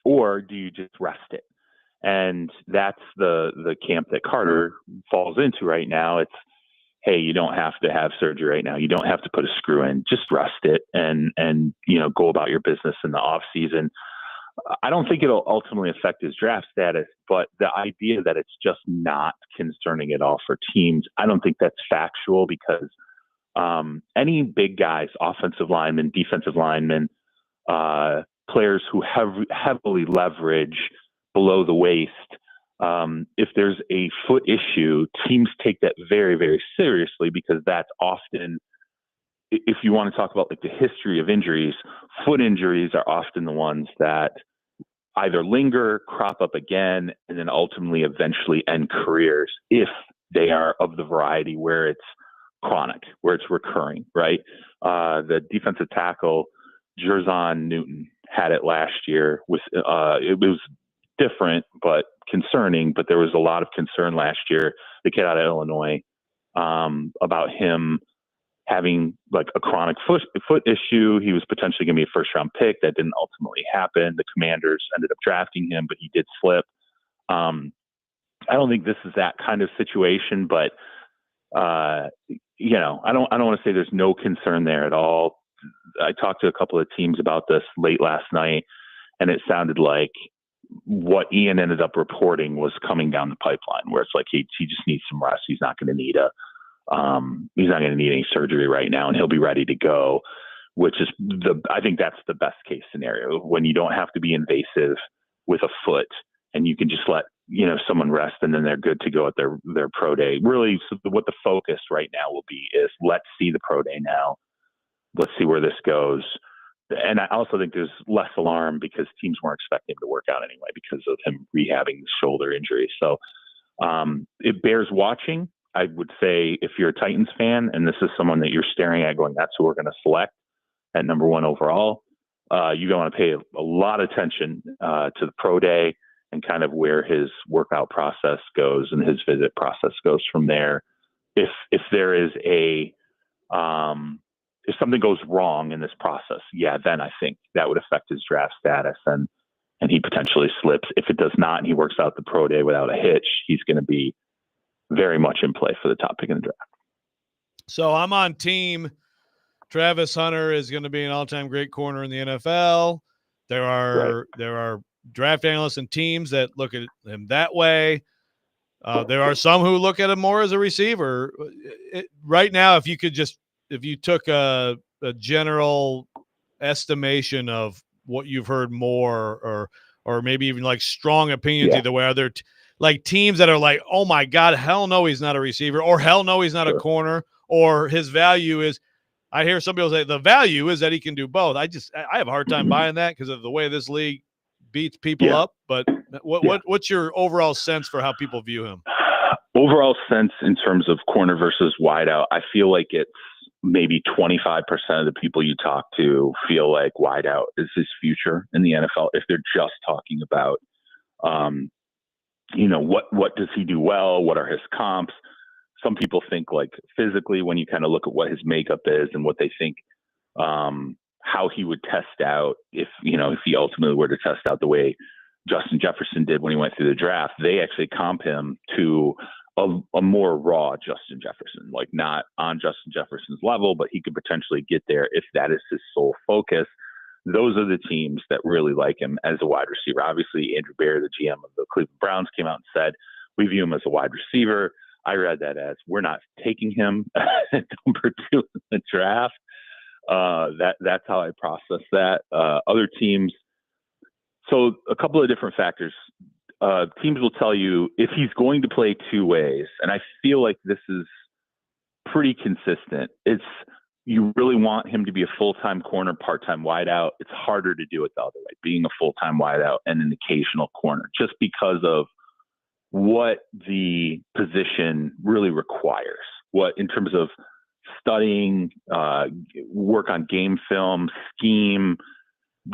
Speaker 7: Or do you just rest it? And that's the camp that Carter falls into right now. It's, hey, you don't have to have surgery right now. You don't have to put a screw in. Just rest it and go about your business in the off season. I don't think it'll ultimately affect his draft status, but the idea that it's just not concerning at all for teams, I don't think that's factual, because any big guys, offensive linemen, defensive linemen, players who heavily leverage below the waist, if there's a foot issue, teams take that very, very seriously, because that's often, if you want to talk about like the history of injuries, foot injuries are often the ones that either linger, crop up again, and then ultimately eventually end careers, if they are of the variety where it's chronic, where it's recurring, right? The defensive tackle, Jerzon Newton, had it last year. It was different but concerning, but there was a lot of concern last year. The kid out of Illinois, about him having like a chronic foot issue. He was potentially going to be a first-round pick. That didn't ultimately happen. The Commanders ended up drafting him, but he did slip. I don't think this is that kind of situation, but I don't want to say there's no concern there at all. I talked to a couple of teams about this late last night, and it sounded like what Ian ended up reporting was coming down the pipeline, where it's like he just needs some rest. He's not going to need any surgery right now, and he'll be ready to go. Which is I think that's the best case scenario, when you don't have to be invasive with a foot, and you can just let someone rest, and then they're good to go at their pro day. Really, so what the focus right now will be is, let's see the pro day now. Let's see where this goes. And I also think there's less alarm because teams weren't expecting him to work out anyway because of him rehabbing the shoulder injury. So it bears watching. I would say if you're a Titans fan and this is someone that you're staring at going, that's who we're going to select at number 1 overall, you're going to pay a lot of attention to the pro day and kind of where his workout process goes and his visit process goes from there. If there is if something goes wrong in this process, then I think that would affect his draft status and he potentially slips. If it does not and he works out the pro day without a hitch, he's going to be very much in play for the top pick in the draft.
Speaker 1: So I'm on team Travis Hunter is going to be an all-time great corner in the NFL. There are draft analysts and teams that look at him that way. There are some who look at him more as a receiver. Right now, if you took a general estimation of what you've heard more, or maybe even like strong opinions either way, are there like teams that are like, oh my God, hell no, he's not a receiver, or hell no, he's not a corner, or his value is, I hear some people say the value is that he can do both. I have a hard time buying that because of the way this league beats people up. But what's your overall sense for how people view him?
Speaker 7: Overall sense in terms of corner versus wideout, I feel like it's maybe 25% of the people you talk to feel like wideout is his future in the NFL. If they're just talking about, what does he do well? What are his comps? Some people think like physically, when you kind of look at what his makeup is and what they think, how he would test out if he ultimately were to test out the way Justin Jefferson did when he went through the draft, they actually comp him to a more raw Justin Jefferson, like not on Justin Jefferson's level, but he could potentially get there if that is his sole focus. Those are the teams that really like him as a wide receiver. Obviously, Andrew Berry, the GM of the Cleveland Browns, came out and said, we view him as a wide receiver. I read that as, we're not taking him at number 2 in the draft. That's how I process that. Other teams, so a couple of different factors. Teams will tell you if he's going to play 2 ways, and I feel like this is pretty consistent. It's, you really want him to be a full-time corner, part-time wideout. It's harder to do it the other way, being a full-time wideout and an occasional corner, just because of what the position really requires. What in terms of studying, work on game film, scheme,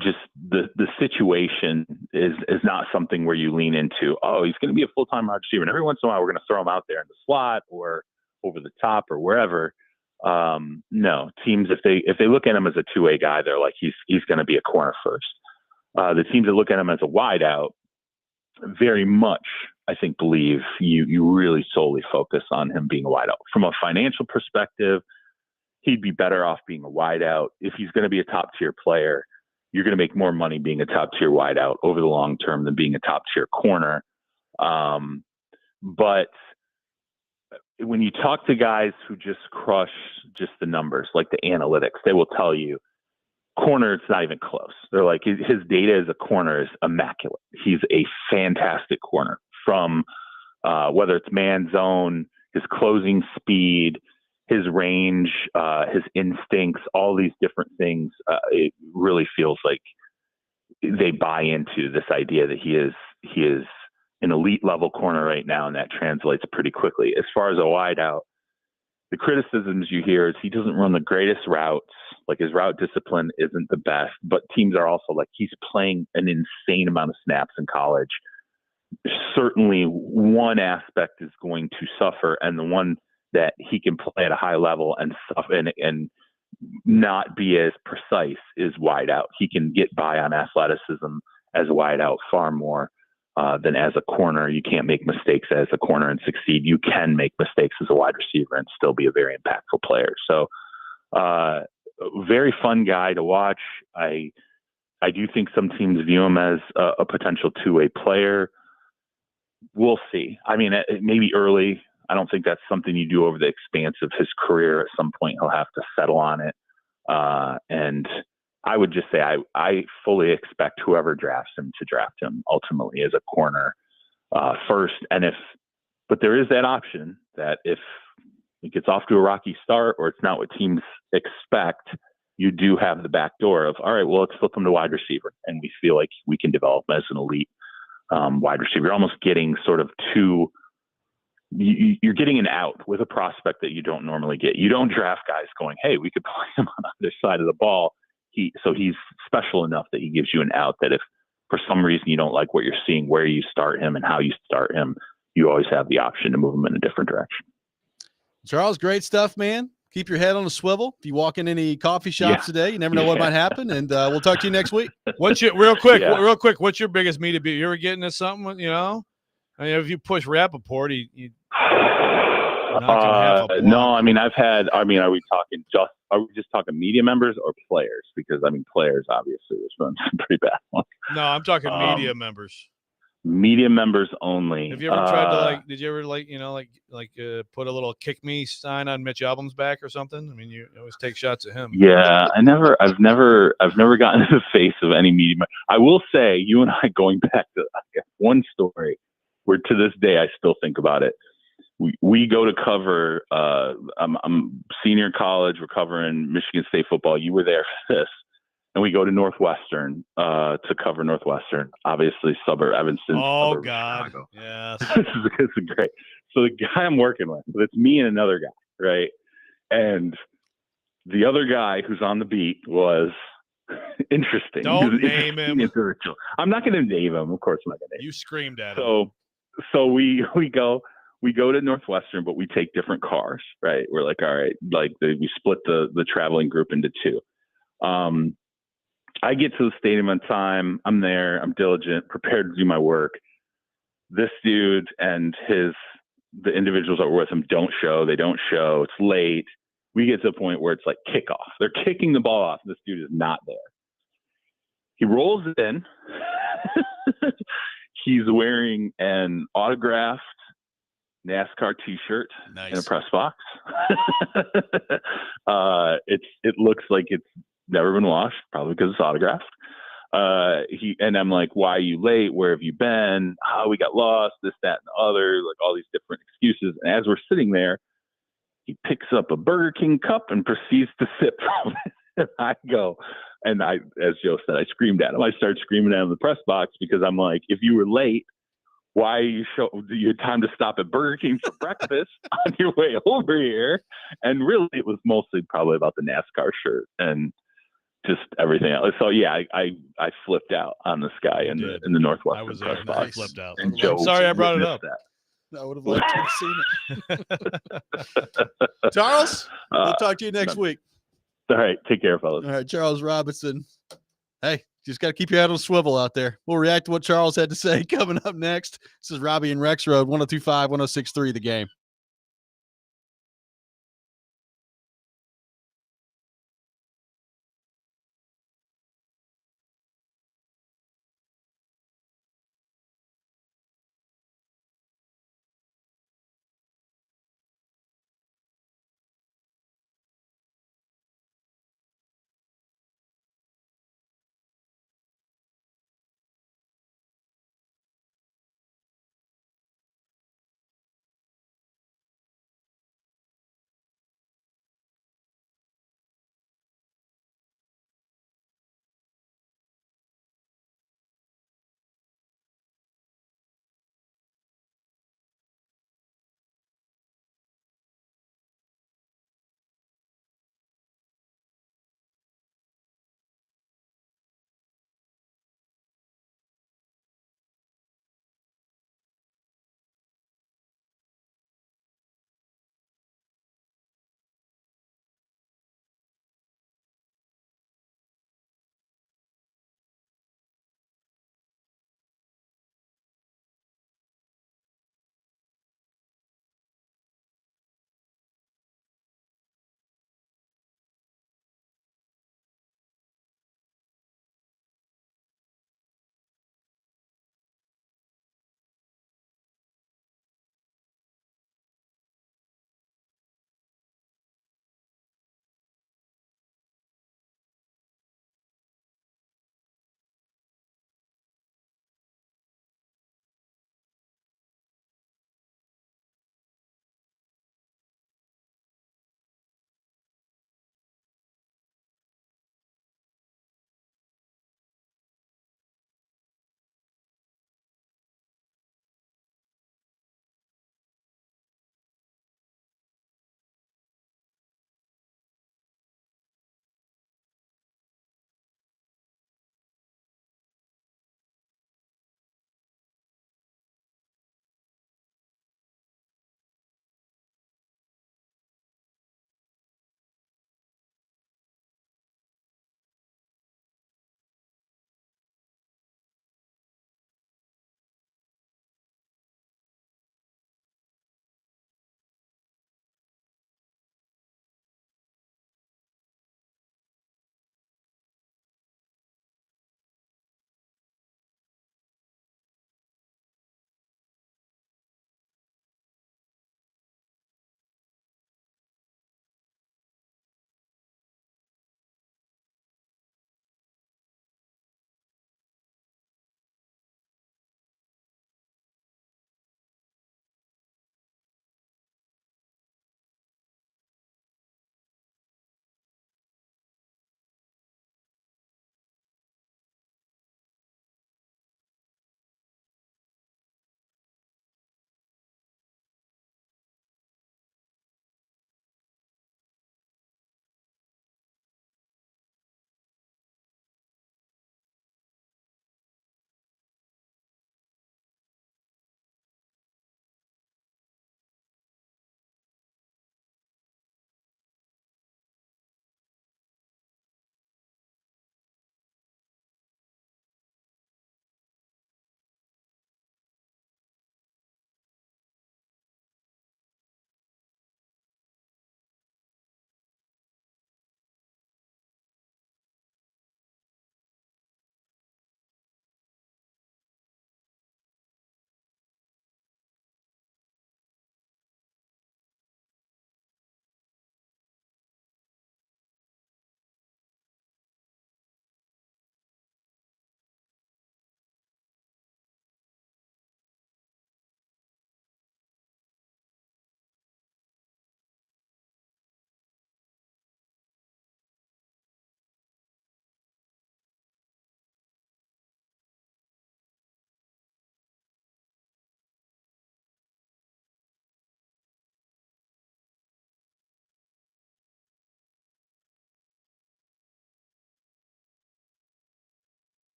Speaker 7: just the situation is not something where you lean into, oh, he's going to be a full-time wide receiver, and every once in a while we're going to throw him out there in the slot or over the top or wherever. No, teams, if they look at him as a 2-way guy, they're like, he's going to be a corner first. The teams that look at him as a wideout very much, I think, believe you really solely focus on him being a wideout. From a financial perspective, he'd be better off being a wideout. If he's going to be a top-tier player, you're going to make more money being a top-tier wideout over the long term than being a top-tier corner. But when you talk to guys who just crush just the numbers, like the analytics, they will tell you corner, it's not even close. They're like, his data as a corner is immaculate. He's a fantastic corner, from whether it's man zone, his closing speed, his range, his instincts, all these different things. It really feels like they buy into this idea that he is an elite level corner right now, and that translates pretty quickly. As far as a wideout, the criticisms you hear is he doesn't run the greatest routes. Like, his route discipline isn't the best, but teams are also like, he's playing an insane amount of snaps in college. Certainly one aspect is going to suffer, and the one that he can play at a high level and stuff and not be as precise is wide out. He can get by on athleticism as a wide out far more than as a corner. You can't make mistakes as a corner and succeed. You can make mistakes as a wide receiver and still be a very impactful player. So very fun guy to watch. I do think some teams view him as a potential two-way player. We'll see. I mean, maybe early. I don't think that's something you do over the expanse of his career. At some point, he'll have to settle on it. And I would just say I fully expect whoever drafts him to draft him ultimately as a corner first. But there is that option that if it gets off to a rocky start or it's not what teams expect, you do have the back door of, all right, well, let's flip him to wide receiver. And we feel like we can develop him as an elite wide receiver. You're almost getting sort of you're getting an out with a prospect that you don't normally get. You don't draft guys going, hey, we could play him on either side of the ball. So he's special enough that he gives you an out that if for some reason you don't like what you're seeing, where you start him and how you start him, you always have the option to move him in a different direction.
Speaker 3: Charles, great stuff, man. Keep your head on a swivel. If you walk in any coffee shops today, you never know what might happen. And we'll talk to you next week.
Speaker 1: What's your real quick? What's your biggest media beat? You ever getting into something? You know, I mean, if you push Rappaport, you knock him half a block.
Speaker 7: No, I mean, are we just talking media members or players? Because I mean, players obviously there's been some pretty bad ones.
Speaker 1: No, I'm talking media members.
Speaker 7: Media members only.
Speaker 1: Have you ever tried to did you ever put a little kick me sign on Mitch Albom's back or something? I mean, you always take shots at him.
Speaker 7: Yeah, I've never gotten in the face of any media. I will say, you and I going back to one story where to this day I still think about it. We go to cover. I'm senior in college. We're covering Michigan State football. You were there for this. And we go to Northwestern to cover Northwestern, obviously suburb Evanston.
Speaker 1: Oh,
Speaker 7: suburb
Speaker 1: God.
Speaker 7: Chicago.
Speaker 1: Yes.
Speaker 7: This is great. So the guy I'm working with, it's me and another guy, right? And the other guy who's on the beat was interesting.
Speaker 1: Don't name him.
Speaker 7: I'm not going to name him. Of course I'm not going to name him.
Speaker 1: You screamed at him.
Speaker 7: So we go to Northwestern, but we take different cars, right? We're like, all right, we split the traveling group into two. I get to the stadium on time. I'm there. I'm diligent, prepared to do my work. This dude and the individuals that were with him don't show. They don't show. It's late. We get to a point where it's like kickoff. They're kicking the ball off. This dude is not there. He rolls in. He's wearing an autographed NASCAR T-shirt in a press box. It looks like it's never been washed, probably because it's autographed. And I'm like, why are you late? Where have you been? Oh, we got lost, this, that, and the other, like all these different excuses. And as we're sitting there, he picks up a Burger King cup and proceeds to sip from it. And I go, and as Joe said, I screamed at him. I started screaming at him in the press box because I'm like, if you were late, why you had time to stop at Burger King for breakfast on your way over here? And really, it was mostly probably about the NASCAR shirt and just everything else. So yeah, I flipped out on this guy in the Northwestern.
Speaker 1: I was
Speaker 7: press
Speaker 1: there.
Speaker 7: box.
Speaker 1: I flipped out.
Speaker 7: And Joe,
Speaker 1: I'm sorry I brought it up.
Speaker 3: I would have liked to have seen it. Charles, we'll talk to you next week.
Speaker 7: All right, take care, fellas.
Speaker 3: All right, Charles Robinson. Hey, just got to keep your head on a swivel out there. We'll react to what Charles had to say coming up next. This is Robby and Rexrode, 102.5, 106.3 The Game.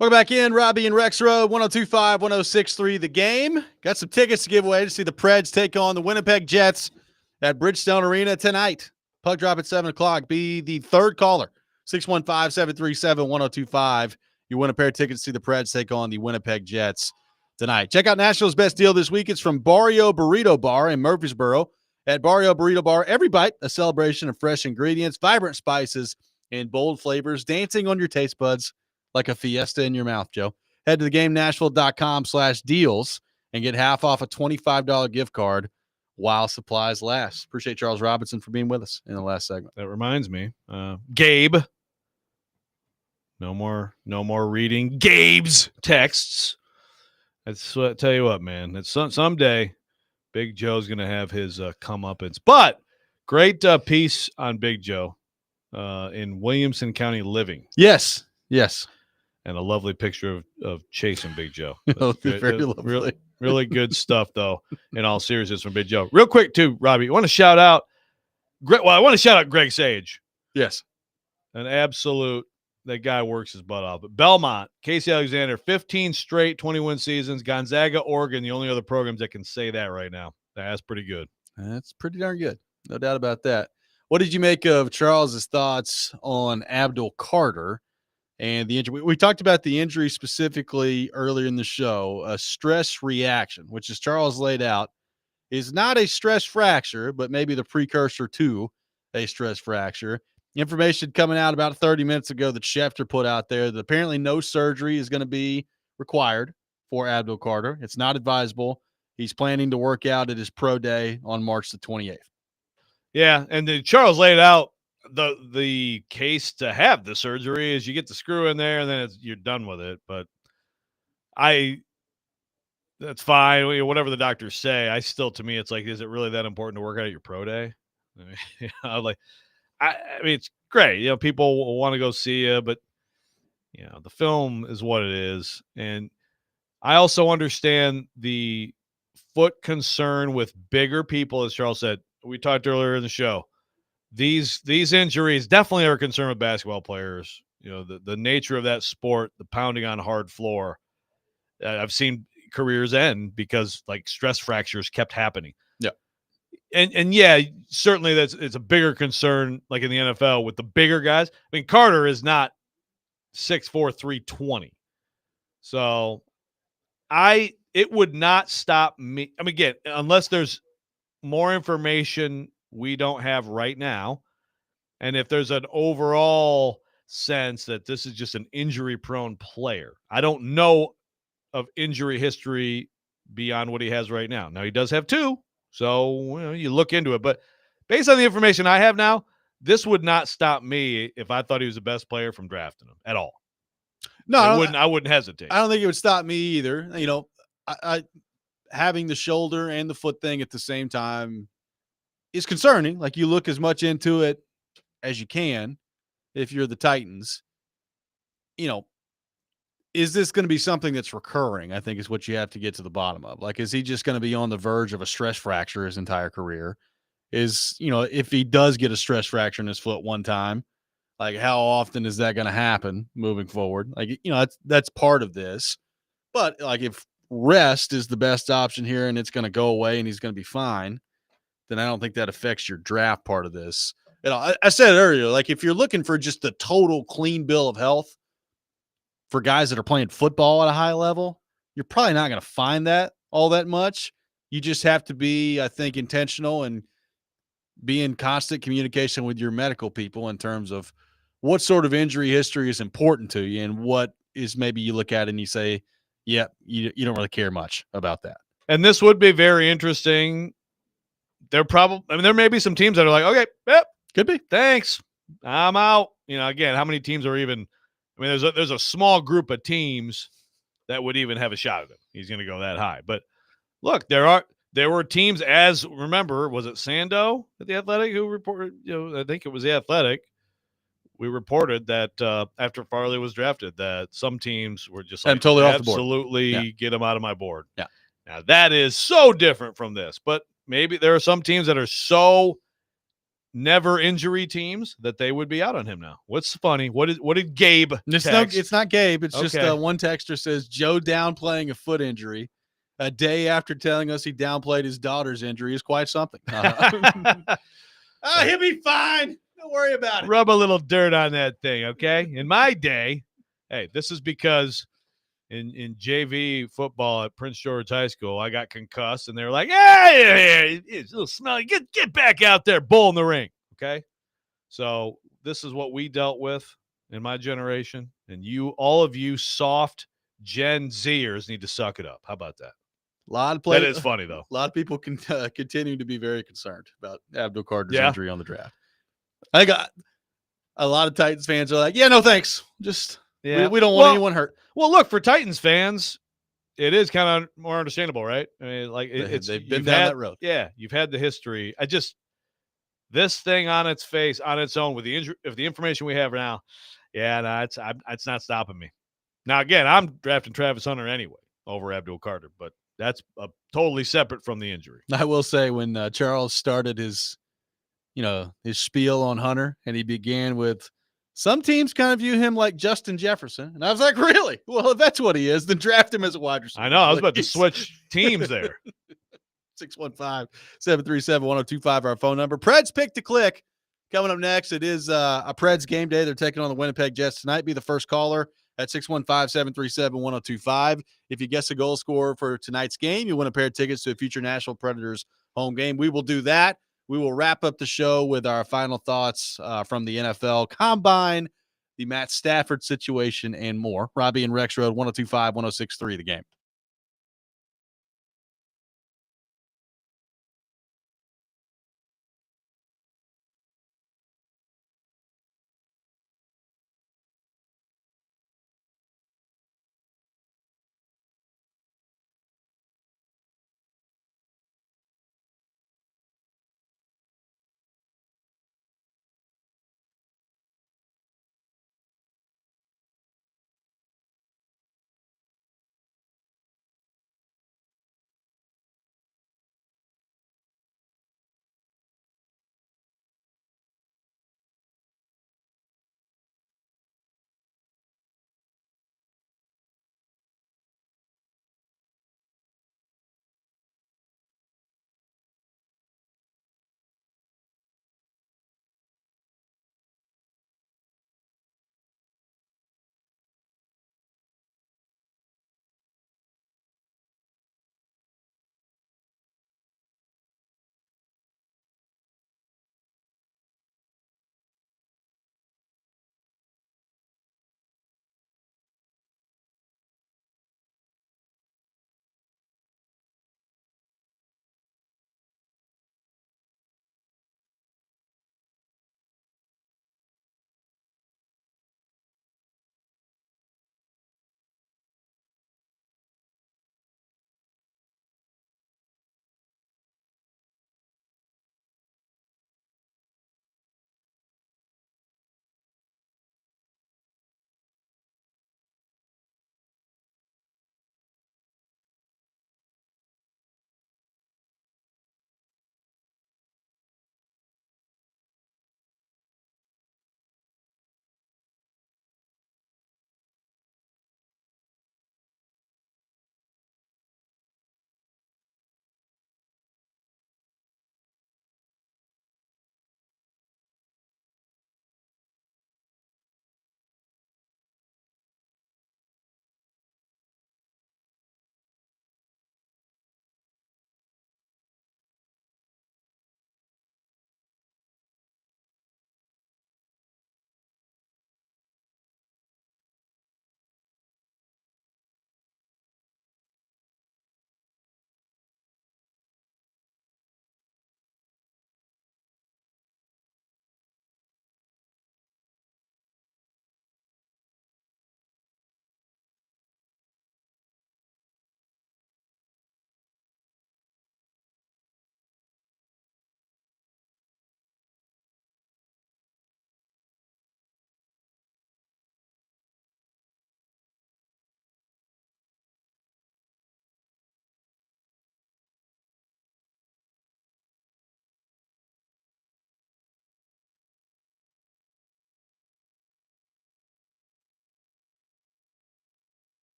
Speaker 3: Welcome back in, Robby and Rexrode, 102.5, 106.3 The Game. Got some tickets to give away to see the Preds take on the Winnipeg Jets at Bridgestone Arena tonight. Puck drop at 7 o'clock. Be the third caller, 615-737-1025. You win a pair of tickets to see the Preds take on the Winnipeg Jets tonight. Check out Nashville's best deal this week. It's from Barrio Burrito Bar in Murfreesboro. At Barrio Burrito Bar, every bite a celebration of fresh ingredients, vibrant spices, and bold flavors dancing on your taste buds like a fiesta in your mouth, Joe. Head to theGameNashville.com/deals and get half off a $25 gift card while supplies last. Appreciate Charles Robinson for being with us in the last segment.
Speaker 1: That reminds me, Gabe. No more reading Gabe's texts. That's what I tell you what, man. It's someday Big Joe's gonna have his comeuppance. But great piece on Big Joe in Williamson County Living.
Speaker 3: Yes.
Speaker 1: And a lovely picture of Chase and Big Joe.
Speaker 3: Very lovely.
Speaker 1: Really good stuff, though, in all seriousness from Big Joe. Real quick, too, Robby, I want to shout out Greg Sage.
Speaker 3: Yes.
Speaker 1: An absolute, that guy works his butt off. But Belmont, Casey Alexander, 15 straight 20-win seasons. Gonzaga, Oregon, the only other programs that can say that right now. That's pretty good.
Speaker 3: That's pretty darn good. No doubt about that. What did you make of Charles's thoughts on Abdul Carter and the injury? We talked about the injury specifically earlier in the show. A stress reaction, which, as Charles laid out, is not a stress fracture, but maybe the precursor to a stress fracture. Information coming out about 30 minutes ago that Schefter put out there that apparently no surgery is going to be required for Abdul Carter. It's not advisable. He's planning to work out at his pro day on March the 28th.
Speaker 1: Yeah, and then Charles laid out the case to have the surgery is you get the screw in there and then you're done with it. But that's fine. Whatever the doctors say, to me, it's like, is it really that important to work out at your pro day? I mean, it's great. People will want to go see you, but the film is what it is. And I also understand the foot concern with bigger people, as Charles said. We talked earlier in the show. These injuries definitely are a concern with basketball players. The nature of that sport, the pounding on hard floor. I've seen careers end because stress fractures kept happening.
Speaker 3: Yeah.
Speaker 1: And yeah, certainly it's a bigger concern like in the NFL with the bigger guys. I mean, Carter is not 6'4", 320. So it would not stop me. I mean, again, unless there's more information we don't have right now. And if there's an overall sense that this is just an injury-prone player. I don't know of injury history beyond what he has right now. Now, he does have two, so you look into it. But based on the information I have now, this would not stop me if I thought he was the best player from drafting him at all.
Speaker 3: No,
Speaker 1: I wouldn't hesitate.
Speaker 3: I don't think it would stop me either. I having the shoulder and the foot thing at the same time is concerning. You look as much into it as you can if you're the Titans. Is this going to be something that's recurring? I think is what you have to get to the bottom of. Is he just going to be on the verge of a stress fracture his entire career? If he does get a stress fracture in his foot one time, how often is that going to happen moving forward? That's part of this. But if rest is the best option here and it's going to go away and he's going to be fine, then I don't think that affects your draft part of this. I said it earlier, if you're looking for just the total clean bill of health for guys that are playing football at a high level, you're probably not going to find that all that much. You just have to be, I think, intentional and be in constant communication with your medical people in terms of what sort of injury history is important to you and what is maybe you look at and you say, yeah, you don't really care much about that.
Speaker 1: And this would be very interesting. There may be some teams that are like, okay, yep,
Speaker 3: could be.
Speaker 1: Thanks, I'm out. Again, how many teams are even? I mean, there's a small group of teams that would even have a shot at him. He's going to go that high. But look, there were teams. As remember, was it Sando at the Athletic who reported? I think it was the Athletic. We reported that after Farley was drafted, that some teams were just like,
Speaker 3: totally off the board.
Speaker 1: Absolutely, get him out of my board.
Speaker 3: Yeah.
Speaker 1: Now that is so different from this, but maybe there are some teams that are so never injury teams that they would be out on him now. What's funny? What did Gabe text?
Speaker 3: It's not Gabe. It's just
Speaker 1: Okay.
Speaker 3: one texter says Joe downplaying a foot injury a day after telling us he downplayed his daughter's injury is quite something. He'll be fine. Don't worry about it.
Speaker 1: Rub a little dirt on that thing, okay? In my day, hey, this is because in JV football at Prince George High School, I got concussed, and they were like, "Hey, it's a little smelly. Get back out there, bull in the ring." Okay, so this is what we dealt with in my generation, and all of you soft Gen Zers need to suck it up. How about that?
Speaker 3: A lot of players.
Speaker 1: That is funny though.
Speaker 3: A lot of people can continue to be very concerned about Abdul Carter's
Speaker 1: Yeah.
Speaker 3: injury on the draft. I got a lot of Titans fans are like, "Yeah, no thanks. Just we don't want anyone hurt."
Speaker 1: Well, look, for Titans fans, it is kind of more understandable, right? I mean, like
Speaker 3: They've been down that road.
Speaker 1: Yeah, you've had the history. This thing on its face, on its own, with the injury, if the information we have now, yeah, no, it's not stopping me. Now, again, I'm drafting Travis Hunter anyway over Abdul Carter, but that's totally separate from the injury.
Speaker 3: I will say when Charles started his spiel on Hunter, and he began with, some teams kind of view him like Justin Jefferson. And I was like, really? Well, if that's what he is, then draft him as a wide receiver.
Speaker 1: I know. I was about to switch teams there.
Speaker 3: 615-737-1025, our phone number. Preds Pick to Click. Coming up next, it is a Preds game day. They're taking on the Winnipeg Jets tonight. Be the first caller at 615-737-1025. If you guess a goal scorer for tonight's game, you win a pair of tickets to a future Nashville Predators home game. We will do that. We will wrap up the show with our final thoughts from the NFL Combine, the Matt Stafford situation, and more. Robby and Rexrode, 102.5, 106.3, The Game.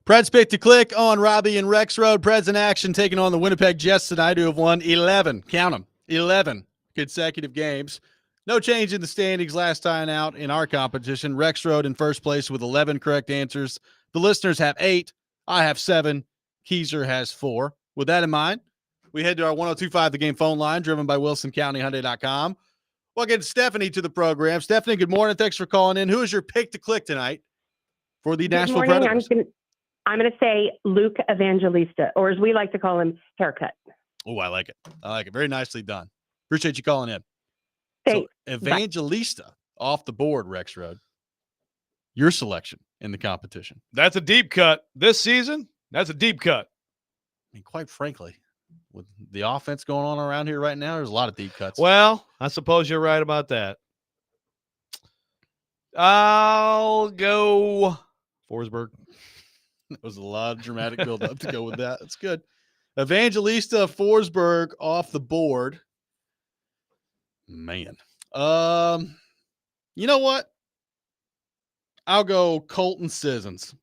Speaker 3: Preds pick to click on Robby and Rexrode. Preds in action taking on the Winnipeg Jets tonight, who have won 11, count them, 11 consecutive games. No change in the standings last time out in our competition. Rexrode in first place with 11 correct answers. The listeners have 8. I have 7. Keyser has 4. With that in mind, we head to our 102.5 The Game phone line, driven by WilsonCountyHyundai.com. We'll get Stephanie to the program. Stephanie, good morning. Thanks for calling in. Who is your pick to click tonight for the Nashville Predators?
Speaker 8: I'm going to say Luke Evangelista, or as we like to call him, Haircut.
Speaker 3: Oh, I like it. I like it. Very nicely done. Appreciate you calling in.
Speaker 8: Thanks.
Speaker 3: So Evangelista off the board, Rexrode. Your selection in the competition.
Speaker 1: That's a deep cut this season. That's a deep cut.
Speaker 3: I mean, quite frankly, with the offense going on around here right now, there's a lot of deep cuts.
Speaker 1: Well, I suppose you're right about that. I'll go Forsberg.
Speaker 3: There was a lot of dramatic build-up to go with that. That's good. Evangelista Forsberg off the board. Man. You know what? I'll go Colton Sissons.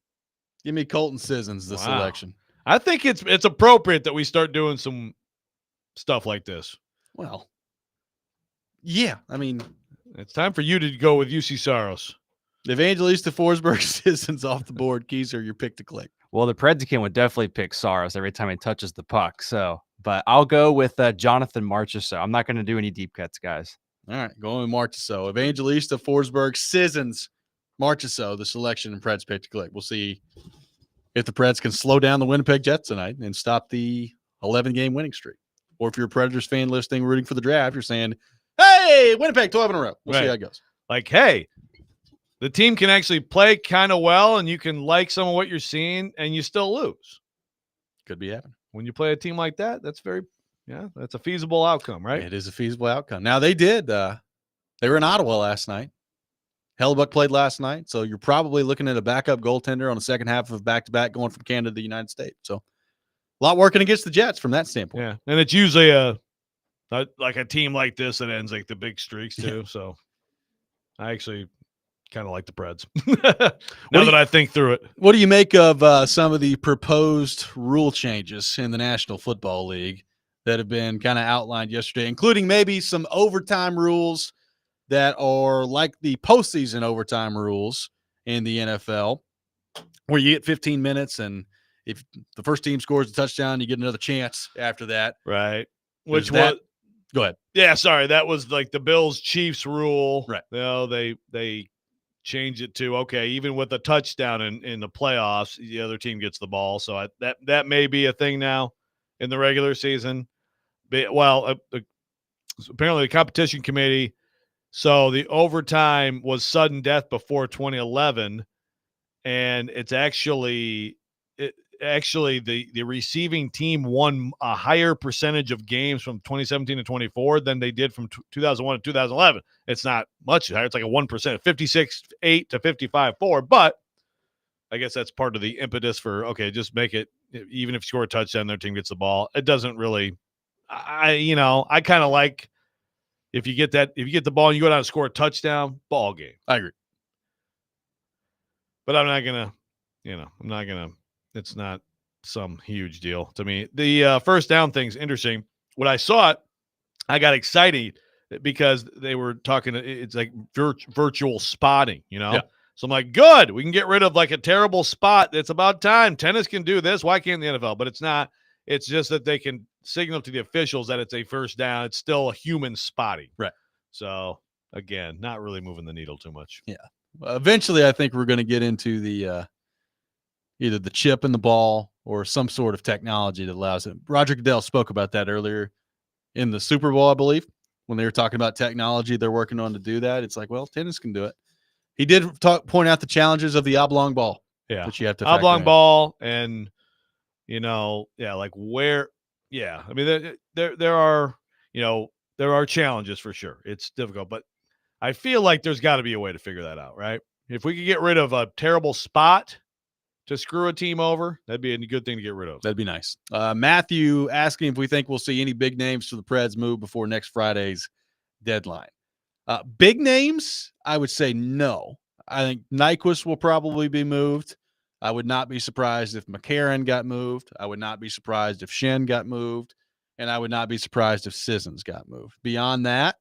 Speaker 3: Give me Colton Sissons, the selection.
Speaker 1: I think it's appropriate that we start doing some stuff like this.
Speaker 3: Well, yeah. I mean,
Speaker 1: it's time for you to go with UC Saros.
Speaker 3: Evangelista Forsberg, Sissons off the board. Keyser, your pick to click.
Speaker 9: Well, the Predskin would definitely pick Saros every time he touches the puck. But I'll go with Jonathan Marchessault. I'm not going to do any deep cuts, guys.
Speaker 3: All right, going with Marchessault. Evangelista Forsberg, Sissons, Marchessault, the selection in Preds pick to click. We'll see if the Preds can slow down the Winnipeg Jets tonight and stop the 11-game winning streak. Or if you're a Predators fan listening, rooting for the draft, you're saying, hey, Winnipeg, 12 in a row. We'll see how it goes.
Speaker 1: Like, hey, the team can actually play kind of well, and you can like some of what you're seeing, and you still lose.
Speaker 3: Could be happening.
Speaker 1: When you play a team like that, that's a feasible outcome, right?
Speaker 3: It is a feasible outcome. Now, they did. They were in Ottawa last night. Hellebuck played last night, so you're probably looking at a backup goaltender on the second half of back-to-back going from Canada to the United States. So a lot working against the Jets from that standpoint.
Speaker 1: Yeah, and it's usually like a team like this that ends like the big streaks too. Yeah. So I actually kind of like the Preds now that I think through it.
Speaker 3: What do you make of some of the proposed rule changes in the National Football League that have been kind of outlined yesterday, including maybe some overtime rules that are like the postseason overtime rules in the NFL, where you get 15 minutes, and if the first team scores a touchdown, you get another chance after that.
Speaker 1: Right.
Speaker 3: Go ahead.
Speaker 1: Yeah, sorry. That was like the Bills-Chiefs rule.
Speaker 3: Right.
Speaker 1: You know, they changed it to, okay, even with a touchdown in the playoffs, the other team gets the ball. So that may be a thing now in the regular season. Well, apparently the competition committee, so the overtime was sudden death before 2011, and it's actually the receiving team won a higher percentage of games from 2017 to 24 than they did from 2001 to 2011. It's not much higher. It's like a 1%, 56-8 to 55-4. But I guess that's part of the impetus for, okay, just make it, even if you score a touchdown, their team gets the ball. It doesn't really, I kind of like if you get the ball and you go down and score a touchdown, ball game.
Speaker 3: I agree.
Speaker 1: But I'm not going to, it's not some huge deal to me. The first down thing's interesting. When I saw it, I got excited because they were talking. It's like virtual spotting, Yeah. So I'm like, good. We can get rid of like a terrible spot. It's about time. Tennis can do this. Why can't the NFL? But it's not. It's just that they can signal to the officials that it's a first down. It's still a human spotting.
Speaker 3: Right.
Speaker 1: So again, not really moving the needle too much.
Speaker 3: Yeah. Eventually, I think we're going to get into the either the chip in the ball or some sort of technology that allows it. Roger Goodell spoke about that earlier in the Super Bowl, I believe, when they were talking about technology they're working on to do that. It's like, well, tennis can do it. He did point out the challenges of the oblong ball.
Speaker 1: Yeah.
Speaker 3: That you have to
Speaker 1: oblong ball and, like where, yeah. I mean, there are challenges for sure. It's difficult, but I feel like there's got to be a way to figure that out, right? If we could get rid of a terrible spot to screw a team over, that'd be a good thing to get rid of.
Speaker 3: That'd be nice. Matthew asking if we think we'll see any big names for the Preds move before next Friday's deadline. Big names, I would say no. I think Nyquist will probably be moved. I would not be surprised if McCarron got moved. I would not be surprised if Shen got moved. And I would not be surprised if Sissons got moved. Beyond that,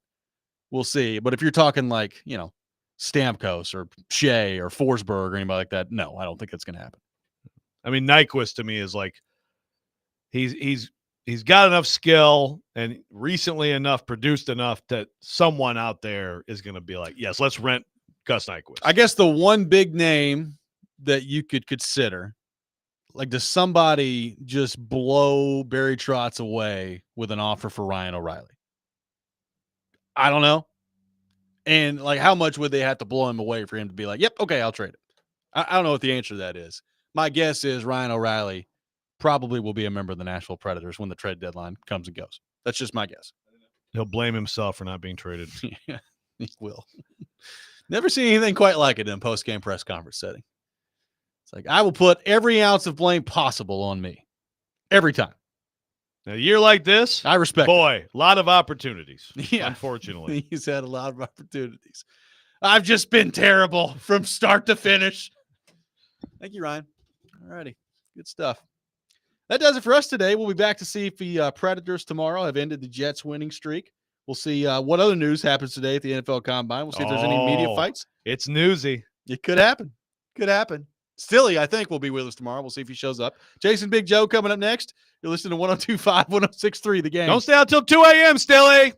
Speaker 3: we'll see. But if you're talking like, Stamkos or Shea or Forsberg or anybody like that, no, I don't think that's going to happen.
Speaker 1: I mean, Nyquist to me is like he's got enough skill and recently enough produced enough that someone out there is going to be like, yes, let's rent Gus Nyquist.
Speaker 3: I guess the one big name that you could consider, like, does somebody just blow Barry Trotz away with an offer for Ryan O'Reilly? I don't know. And like, how much would they have to blow him away for him to be like, yep, okay, I'll trade it? I don't know what the answer to that is. My guess is Ryan O'Reilly probably will be a member of the Nashville Predators when the trade deadline comes and goes. That's just my guess.
Speaker 1: He'll blame himself for not being traded.
Speaker 3: Yeah, he will. Never seen anything quite like it in a post-game press conference setting. It's like, I will put every ounce of blame possible on me. Every time.
Speaker 1: A year like this,
Speaker 3: I respect
Speaker 1: boy, a lot of opportunities.
Speaker 3: Yeah.
Speaker 1: Unfortunately.
Speaker 3: He's had a lot of opportunities. I've just been terrible from start to finish. Thank you, Ryan. All righty. Good stuff. That does it for us today. We'll be back to see if the Predators tomorrow have ended the Jets winning streak. We'll see what other news happens today at the NFL Combine. We'll see if there's any media fights.
Speaker 1: It's newsy.
Speaker 3: It could happen. Could happen. Stilly, I think, will be with us tomorrow. We'll see if he shows up. Jason Big Joe coming up next. You're listening to 102.5, 106.3 The Game.
Speaker 1: Don't stay out till 2 a.m., Stilly.